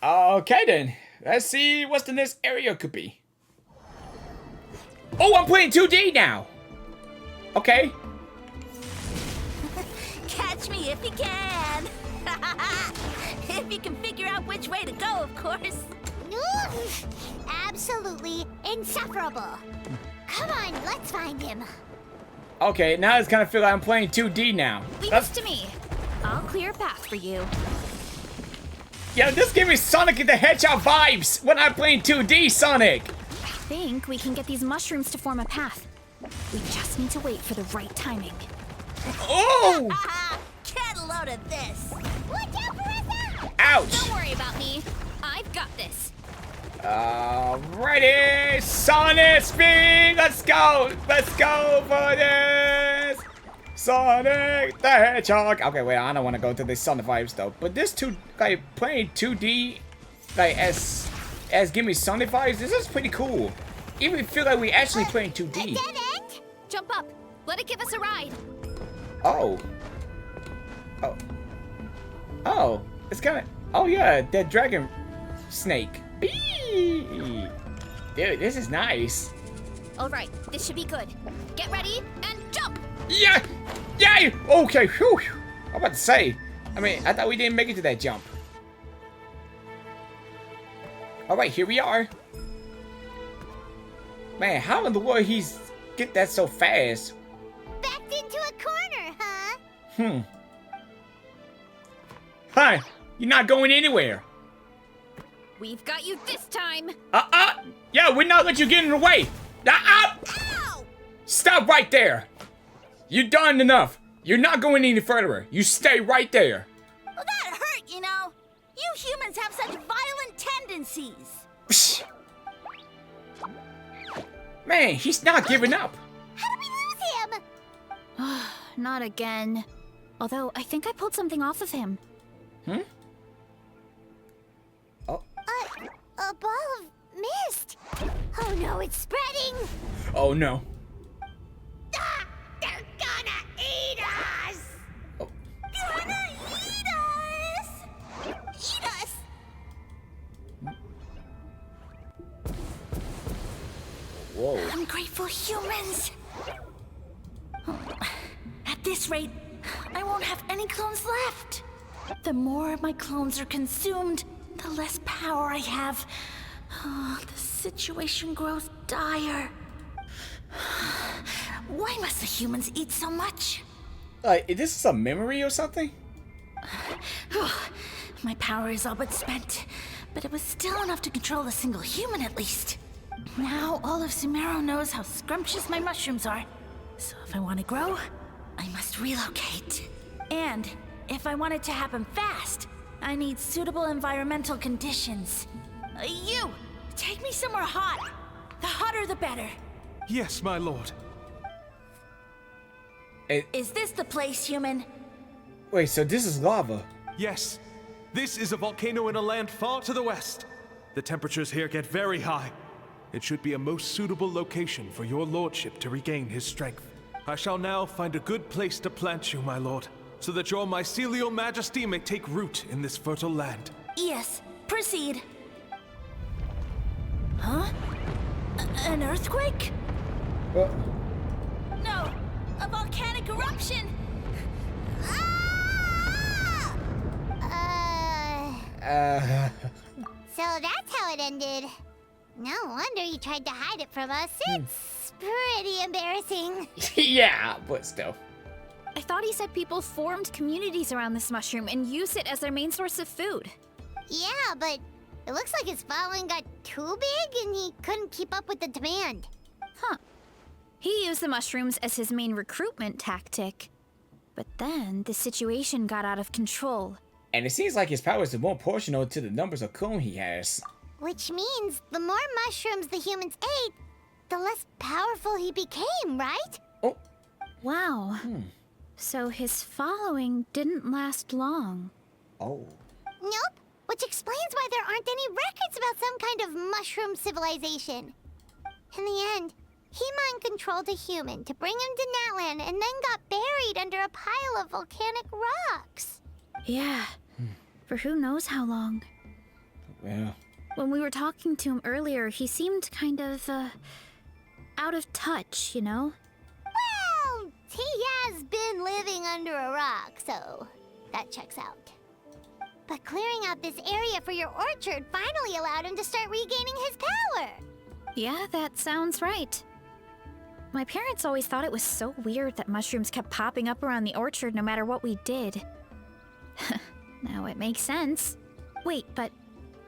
Okay then, let's see what the next area could be. Oh, I'm playing 2D now. Okay. Catch me if you can. If you can figure out which way to go, of course. Absolutely insufferable. Come on, let's find him. Okay, now it's kind of feel like I'm playing 2D now. Leave this to me. I'll clear a path for you. Yeah, this gives me Sonic the Hedgehog vibes when I'm playing 2D Sonic. I think we can get these mushrooms to form a path. We just need to wait for the right timing. Oh! Get a load of this. Watch out, Varasa! Ouch! Don't worry about me. I've got this. Alrighty, Sonic speed! Let's go! Let's go for this! Sonic the Hedgehog! Okay, wait, I don't want to go to the Sonic vibes though. But this playing 2D, as give me Sonic vibes, this is pretty cool. Even feel like we actually playing 2D. Dead end? Jump up. Let it give us a ride. Oh, it's kind of, oh yeah, that dragon snake. Eee. Dude, this is nice. All right, this should be good. Get ready and jump. Yeah! Yay! Okay, whew. I'm about to say. I mean, I thought we didn't make it to that jump. Alright, here we are. Man, how in the world he's get that so fast? Backed into a corner. Hi, you're not going anywhere. We've got you this time. Yeah, we're not letting you get in the way. Ow! Stop right there. You're done enough. You're not going any further. You stay right there. Well, that hurt, you know. You humans have such violent tendencies. Psh. Man, he's not giving up. How did we lose him? Not again. Although, I think I pulled something off of him. A ball of mist. Oh no, it's spreading. Oh no. Ah, they're gonna eat us. Oh. Gonna eat us. Eat us. Whoa. Ungrateful humans. At this rate, I won't have any clones left. The more my clones are consumed, the less power I have. Oh, the situation grows dire. Why must the humans eat so much? Is this a memory or something? My power is all but spent, but it was still enough to control a single human at least. Now all of Sumeru knows how scrumptious my mushrooms are. So if I want to grow, I must relocate. And if I want it to happen fast, I need suitable environmental conditions. You! Take me somewhere hot. The hotter the better. Yes, my lord. Is this the place, human? Wait, so this is lava? Yes. This is a volcano in a land far to the west. The temperatures here get very high. It should be a most suitable location for your lordship to regain his strength. I shall now find a good place to plant you, my lord, so that your mycelial majesty may take root in this fertile land. Yes, proceed. Huh? An earthquake? No, a volcanic eruption! So that's how it ended. No wonder you tried to hide it from us. It's pretty embarrassing. Yeah, but still. I thought he said people formed communities around this mushroom and used it as their main source of food. Yeah, but it looks like his following got too big and he couldn't keep up with the demand. Huh. He used the mushrooms as his main recruitment tactic. But then the situation got out of control. And it seems like his powers are more proportional to the numbers of clone he has. Which means the more mushrooms the humans ate, the less powerful he became, right? Oh. Wow. So his following didn't last long. Oh. Nope. Which explains why there aren't any records about some kind of mushroom civilization. In the end, he mind-controlled a human to bring him to Natlan and then got buried under a pile of volcanic rocks. Yeah. For who knows how long. Yeah. When we were talking to him earlier, he seemed kind of, out of touch, you know? Well, he has been living under a rock, so that checks out. But clearing out this area for your orchard finally allowed him to start regaining his power. Yeah, that sounds right. My parents always thought it was so weird that mushrooms kept popping up around the orchard no matter what we did. Now it makes sense. Wait, but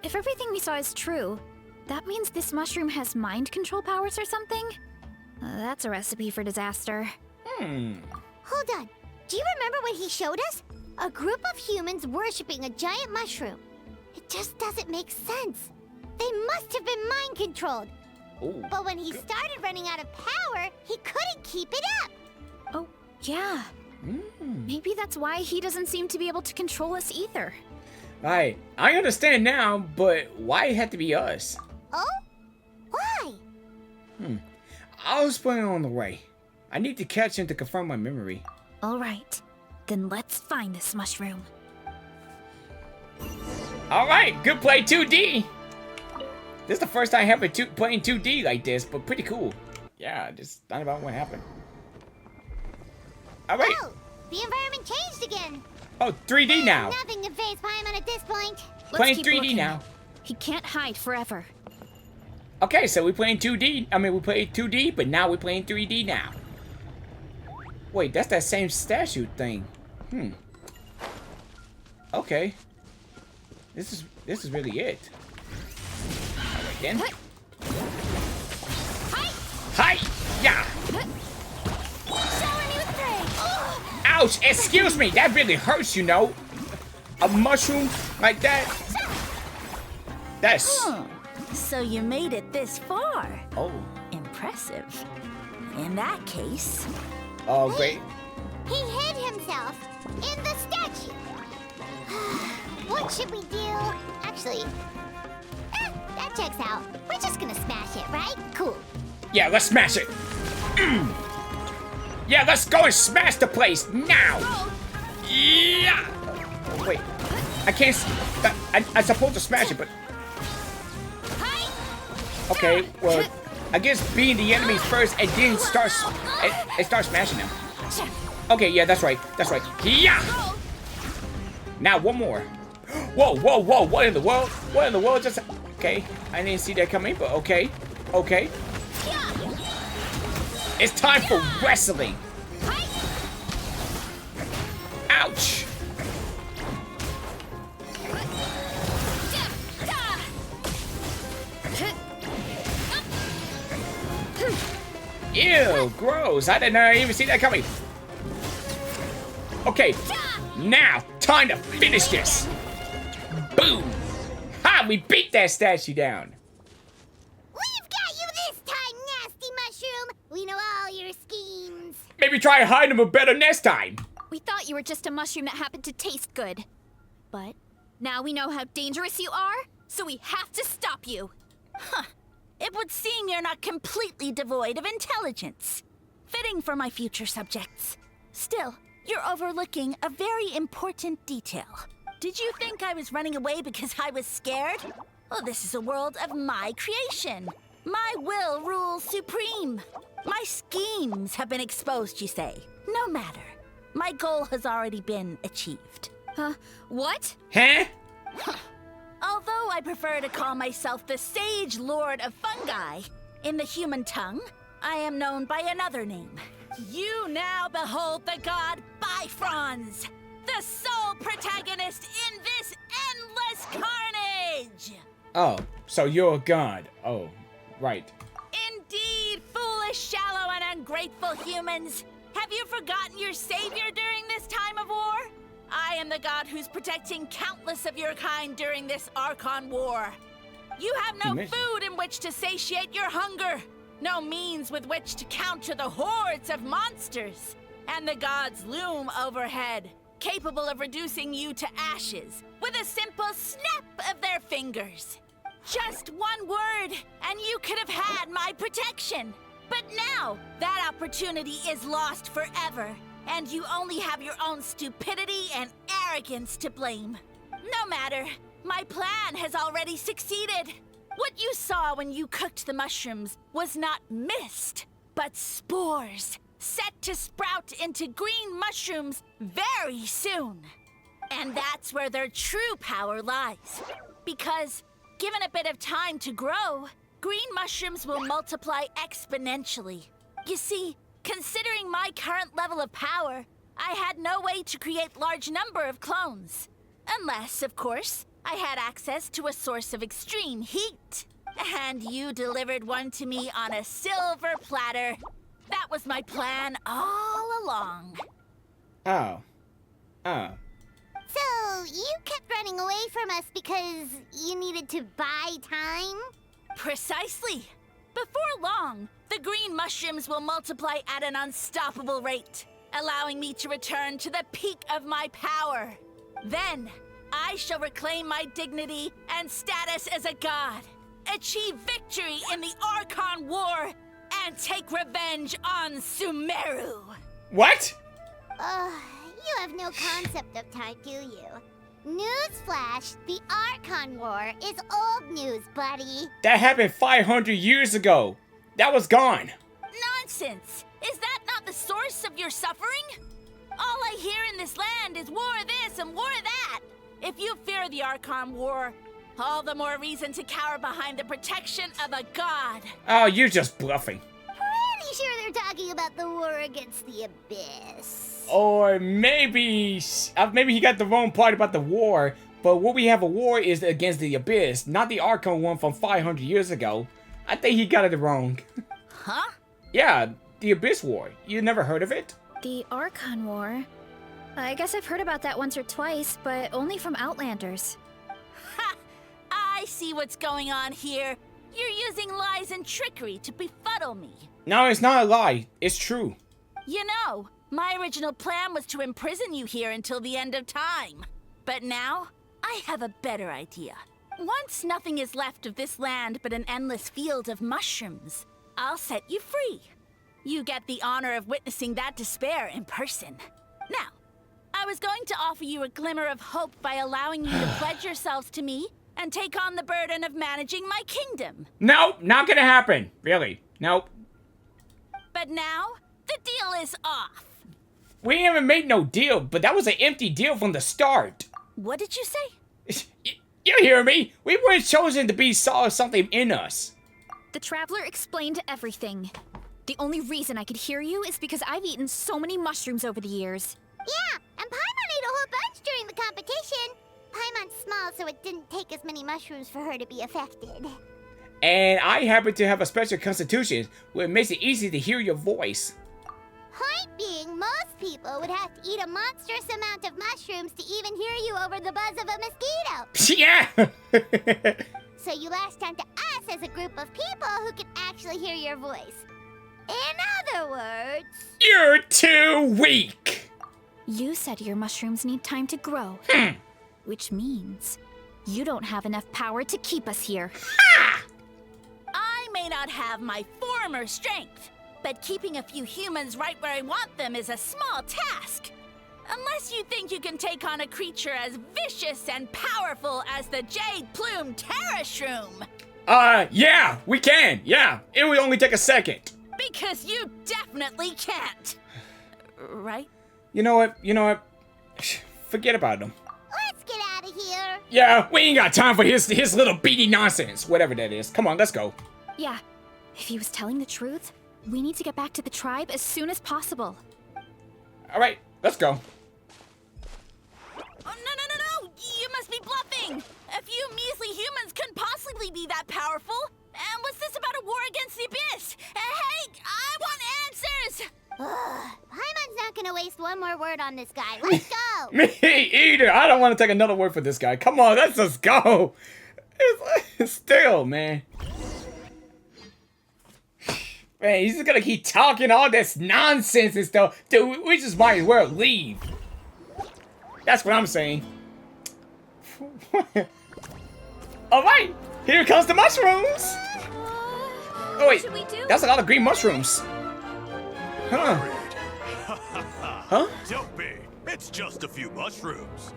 if everything we saw is true, that means this mushroom has mind control powers or something? That's a recipe for disaster. Hold on. Do you remember what he showed us? A group of humans worshipping a giant mushroom. It just doesn't make sense. They must have been mind controlled. Ooh. But when he started running out of power, he couldn't keep it up. Oh, yeah. Maybe that's why he doesn't seem to be able to control us either. I understand now, but why it had to be us? Oh? Why? I was planning on the way. I need to catch him to confirm my memory. All right, then let's find this mushroom. All right, good play 2D. This is the first time ever playing 2D like this, but pretty cool. Yeah, just thought about what happened. All right. Oh, the environment changed again. Oh, 3D now. Nothing can phase Paimon at this point. Playing keep 3D looking. now. He can't hide forever. Okay, so we're playing 2D. I mean, we played 2D, but now we're playing 3D now. Wait, that's that same statue thing. Okay. This is really it. Alright then. Hi! Yeah! Ouch! Excuse me! That really hurts, you know? A mushroom like that? That's... So you made it this far. Oh. Impressive. In that case... Oh, great. He hid himself in the statue. What should we do? Actually, that checks out. We're just gonna smash it, right? Cool. Yeah, let's smash it. Yeah, let's go and smash the place now. Yeah. Oh, wait, I can't. I'm supposed to smash it, but. Okay, well, I guess being the enemies first and then start smashing them. Okay, yeah, that's right. That's right. Yeah. Now one more. Whoa, whoa, whoa! What in the world? What in the world just? Okay, I didn't see that coming, but okay, okay. It's time for wrestling. Ouch! Ew, gross! I didn't even see that coming. Okay, now time to finish this. Boom! Ha! We beat that statue down. We've got you this time, nasty mushroom. We know all your schemes. Maybe try hiding them better next time. We thought you were just a mushroom that happened to taste good. But now we know how dangerous you are, so we have to stop you. Huh. It would seem you're not completely devoid of intelligence. Fitting for my future subjects. Still, you're overlooking a very important detail. Did you think I was running away because I was scared? Well, this is a world of my creation. My will rules supreme. My schemes have been exposed, you say. No matter. My goal has already been achieved. What? Huh? Although I prefer to call myself the Sage Lord of Fungi, in the human tongue, I am known by another name. You now behold the god Bifrons, the sole protagonist in this endless carnage! Oh, so you're a god. Oh, right. Indeed, foolish, shallow, and ungrateful humans! Have you forgotten your savior during this time of war? I am the god who's protecting countless of your kind during this Archon War. You have no food in which to satiate your hunger, no means with which to counter the hordes of monsters, and the gods loom overhead, capable of reducing you to ashes with a simple snap of their fingers. Just one word, and you could have had my protection. But now, that opportunity is lost forever, and you only have your own stupidity and arrogance to blame. No matter, my plan has already succeeded. What you saw when you cooked the mushrooms was not mist, but spores, set to sprout into green mushrooms very soon. And that's where their true power lies. Because, given a bit of time to grow, green mushrooms will multiply exponentially. You see, considering my current level of power, I had no way to create large number of clones. Unless, of course, I had access to a source of extreme heat. And you delivered one to me on a silver platter. That was my plan all along. Oh. Oh. So, you kept running away from us because you needed to buy time? Precisely. Before long, the green mushrooms will multiply at an unstoppable rate, allowing me to return to the peak of my power. Then, I shall reclaim my dignity and status as a god, achieve victory in the Archon War, and take revenge on Sumeru. What? You have no concept of time, do you? Newsflash, the Archon War is old news, buddy. That happened 500 years ago. That was gone. Nonsense! Is that not the source of your suffering? All I hear in this land is war this and war that. If you fear the Archon War, all the more reason to cower behind the protection of a god. Oh, you're just bluffing. Pretty sure they're talking about the war against the Abyss. Or maybe he got the wrong part about the war. But what we have a war is against the Abyss, not the Archon one from 500 years ago. I think he got it wrong. Huh? Yeah, the Abyss War. You never heard of it? The Archon War? I guess I've heard about that once or twice, but only from Outlanders. Ha! I see what's going on here. You're using lies and trickery to befuddle me. No, it's not a lie. It's true. You know, my original plan was to imprison you here until the end of time. But now, I have a better idea. Once nothing is left of this land but an endless field of mushrooms, I'll set you free. You get the honor of witnessing that despair in person. Now, I was going to offer you a glimmer of hope by allowing you to pledge yourselves to me and take on the burden of managing my kingdom. Nope, not gonna happen. Really, nope. But now, the deal is off. We haven't made no deal, but that was an empty deal from the start. What did you say? You hear me? We weren't chosen to be saw something in us. The Traveler explained everything. The only reason I could hear you is because I've eaten so many mushrooms over the years. Yeah, and Paimon ate a whole bunch during the competition. Paimon's small, so it didn't take as many mushrooms for her to be affected. And I happen to have a special constitution, which makes it easy to hear your voice. Point being, most people would have to eat a monstrous amount of mushrooms to even hear you over the buzz of a mosquito. Yeah! So you latched onto us as a group of people who can actually hear your voice. In other words... You're too weak! You said your mushrooms need time to grow. Which means you don't have enough power to keep us here. I may not have my former strength, but keeping a few humans right where I want them is a small task. Unless you think you can take on a creature as vicious and powerful as the Jade-Plume Terrashroom. Yeah, we can, yeah. It would only take a second. Because you definitely can't. Right? You know what? Forget about him. Let's get out of here. Yeah, we ain't got time for his little beady nonsense, whatever that is. Come on, let's go. Yeah, if he was telling the truth, we need to get back to the tribe as soon as possible. All right, let's go. Oh, no! You must be bluffing! A few measly humans couldn't possibly be that powerful. And what's this about a war against the Abyss? Hey, I want answers! Paimon's not gonna waste one more word on this guy. Let's go! Me either. I don't want to take another word for this guy. Come on, let's just go. Still, man. Man, he's just gonna keep talking all this nonsense and stuff. Dude, we just might as well leave. That's what I'm saying. Alright, here comes the mushrooms. Oh wait, that's a lot of green mushrooms. Huh? Huh? Don't be. It's just a few mushrooms.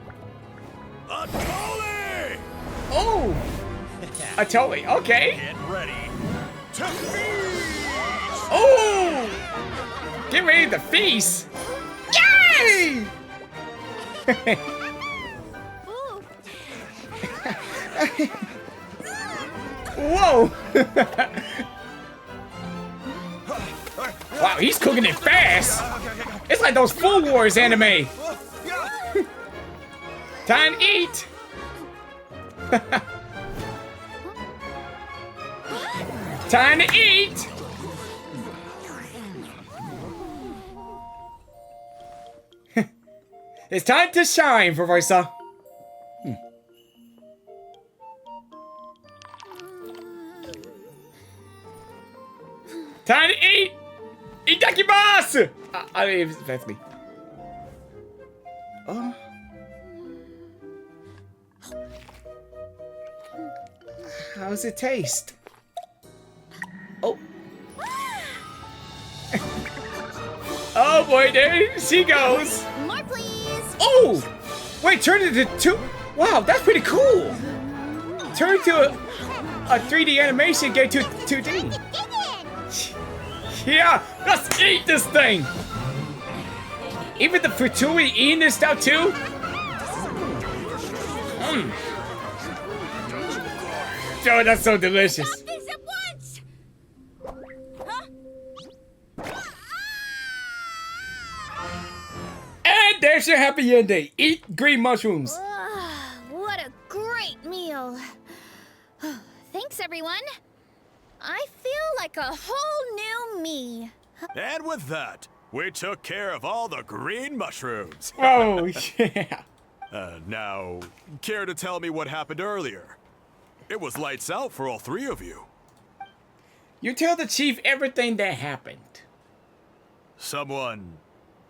A Tully! Oh! A Tully, okay. Get ready to feast! Oh! Get ready to feast! Yay! Whoa! Wow, he's cooking it fast! It's like those Food Wars anime! Time to eat! Time to eat! It's time to shine, Varasa. Time to eat! Itakimasu! I mean, that's me. Oh. How's it taste? Oh. Oh boy, there she goes. More, please. Oh! Wait, turn it into two. Wow, that's pretty cool. Turn to a 3D animation, get to 2D. Yeah, let's eat this thing. Even the Futui eating this stuff too. Oh, that's so delicious. Stop this at once! Huh? And there's your happy ending. Eat green mushrooms. What a great meal. Thanks, everyone. I feel like a whole new me. And with that, we took care of all the green mushrooms. Oh, yeah. Now, care to tell me what happened earlier? It was lights out for all three of you. You tell the chief everything that happened. Someone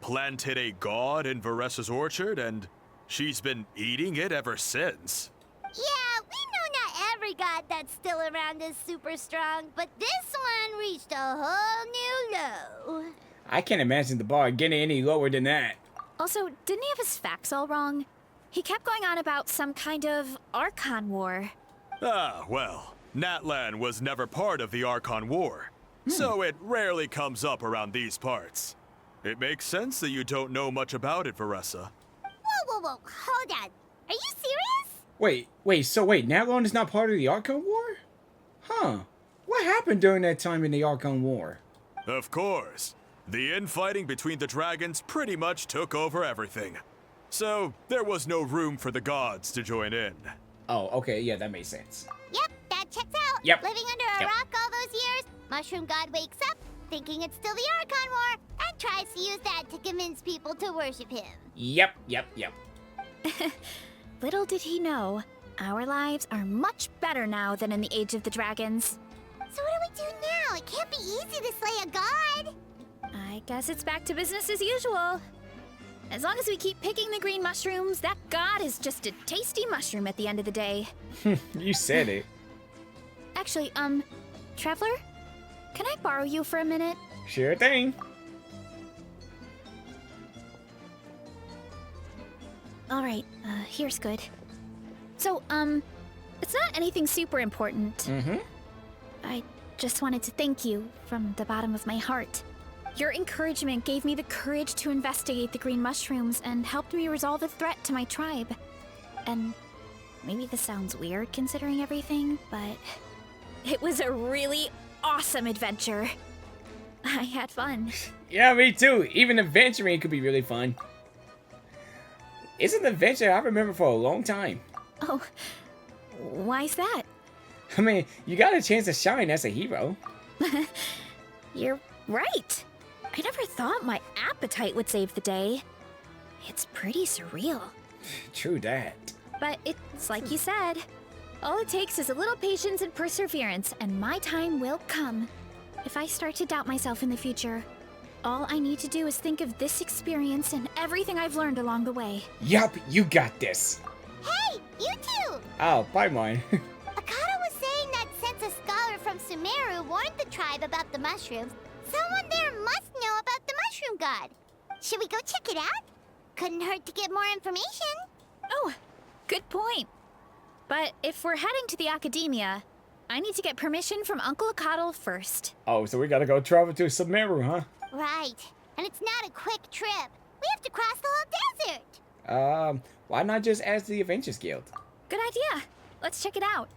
planted a god in Varasa's orchard, and she's been eating it ever since. Yeah, we know not every god that's still around is super strong, but this one reached a whole new low. I can't imagine the bar getting any lower than that. Also, didn't he have his facts all wrong? He kept going on about some kind of Archon War. Ah, well, Natlan was never part of the Archon War, so it rarely comes up around these parts. It makes sense that you don't know much about it, Varasa. Whoa, hold on. Are you serious? Wait, Natlan is not part of the Archon War? Huh. What happened during that time in the Archon War? Of course. The infighting between the dragons pretty much took over everything. So, there was no room for the gods to join in. Oh, okay, yeah, that makes sense. Yep, that checks out. Yep. Living under a rock all those years, Mushroom God wakes up, thinking it's still the Archon War, and tries to use that to convince people to worship him. Yep. Little did he know, our lives are much better now than in the Age of the Dragons. So what do we do now? It can't be easy to slay a god. I guess it's back to business as usual. As long as we keep picking the green mushrooms, that god is just a tasty mushroom at the end of the day. You said it. Actually, Traveler? Can I borrow you for a minute? Sure thing. Alright, here's good. So, it's not anything super important. Mm-hmm. I just wanted to thank you from the bottom of my heart. Your encouragement gave me the courage to investigate the green mushrooms and helped me resolve a threat to my tribe. And maybe this sounds weird considering everything, but it was a really awesome adventure. I had fun. Yeah, me too. Even adventuring could be really fun. It's an adventure I remember for a long time. Oh, why's that? I mean, you got a chance to shine as a hero. You're right. I never thought my appetite would save the day. It's pretty surreal. True that. But it's like you said. All it takes is a little patience and perseverance, and my time will come. If I start to doubt myself in the future, all I need to do is think of this experience and everything I've learned along the way. Yup, you got this. Hey, you two! Oh, bye, mine. Akata was saying that since a scholar from Sumeru warned the tribe about the mushrooms, someone there must know about the mushroom god. Should we go check it out? Couldn't hurt to get more information. Oh, good point. But if we're heading to the academia, I need to get permission from Uncle Akatl first. Oh, so we gotta go travel to Sumeru, huh? Right. And it's not a quick trip. We have to cross the whole desert. Why not just ask the Adventures Guild? Good idea. Let's check it out.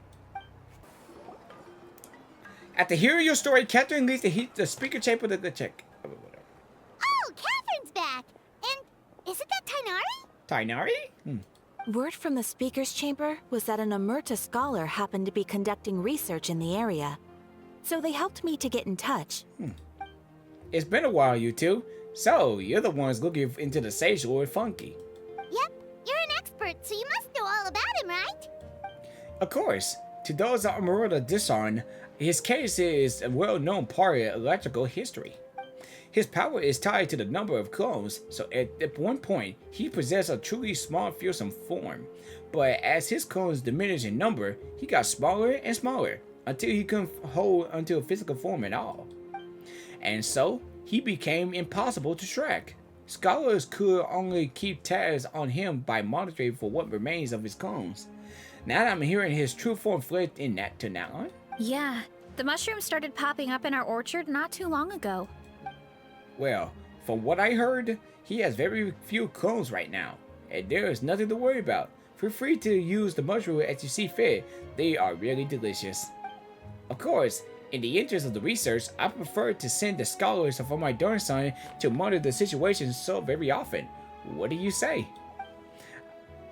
After hearing your story, Catherine leaves the speaker chamber to check. Oh, Catherine's back. And isn't that Tainari? Tainari? Word from the speaker's chamber was that an Amerta scholar happened to be conducting research in the area. So they helped me to get in touch. It's been a while, you two. So, you're the ones looking into the Sage Lord Funky. Yep, you're an expert, so you must know all about him, right? Of course. To those of Amerta Disarn, his case is a well-known part of electrical history. His power is tied to the number of clones, so at one point, he possessed a truly small fearsome form. But as his clones diminished in number, he got smaller and smaller, until he couldn't hold onto a physical form at all. And so, he became impossible to track. Scholars could only keep tabs on him by monitoring for what remains of his clones. Now that I'm hearing his true form fled in that to Natlan. Yeah, the mushrooms started popping up in our orchard not too long ago. Well, from what I heard, he has very few clones right now, and there is nothing to worry about. Feel free to use the mushroom as you see fit. They are really delicious. Of course, in the interest of the research, I prefer to send the scholars from my darn son to monitor the situation so very often. What do you say?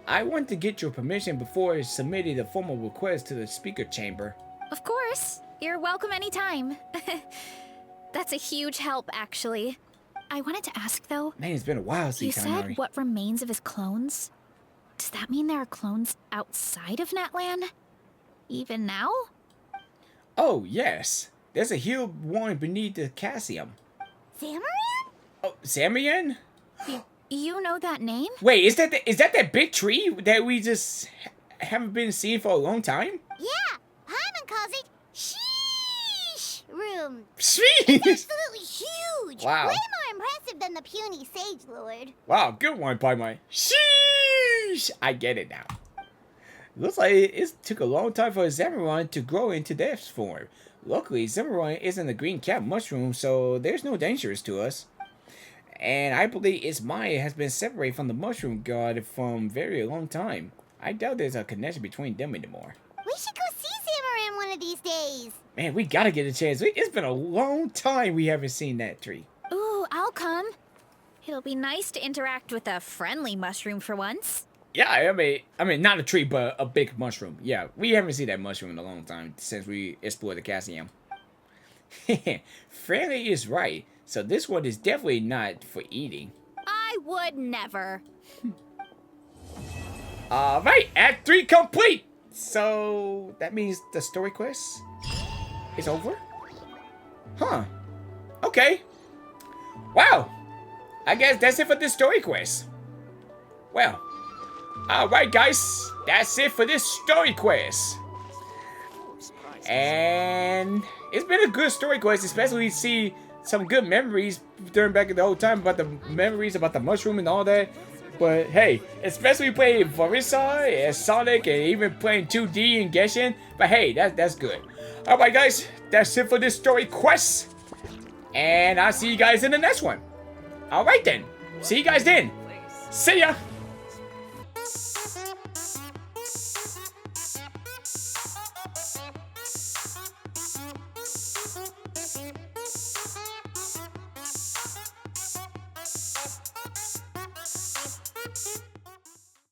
I want to get your permission before submitting the formal request to the speaker chamber. Of course. You're welcome anytime. That's a huge help, actually. I wanted to ask, though. Man, it's been a while since You Katamari. said what remains of his clones? Does that mean there are clones outside of Natlan? Even now? Oh, yes. There's a hill one beneath the Cassium. Zamarin? Oh, Samian? You know that name? Wait, is that that big tree that we just haven't been seeing for a long time? Yeah, Paimon calls it Sheesh Room. Sheesh! It's absolutely huge. Wow. Way more impressive than the puny Sage Lord. Wow, good one, Paimon. Sheesh! I get it now. Looks like it took a long time for Zamaron to grow into this form. Luckily, Zamaron isn't a green cap mushroom, so there's no dangers to us. And I believe its Maya has been separated from the mushroom god from very long time. I doubt there's a connection between them anymore. We should go see Zamarin one of these days. Man, we gotta get a chance. It's been a long time we haven't seen that tree. Ooh, I'll come. It'll be nice to interact with a friendly mushroom for once. Yeah, I mean, not a tree, but a big mushroom. Yeah, we haven't seen that mushroom in a long time since we explored the Cassium. Friendly is right. So this one is definitely not for eating. I would never. Alright, Act 3 complete! So that means the story quest is over? Huh. Okay. Wow. I guess that's it for this story quest. Well. Alright guys, that's it for this story quest. And it's been a good story quest, especially see some good memories during back in the whole time about the memories about the mushroom and all that. But hey, especially playing Varasa and Sonic and even playing 2D and Genshin. But hey, that's good. Alright guys, that's it for this story quest. And I'll see you guys in the next one. Alright then. See you guys then. See ya.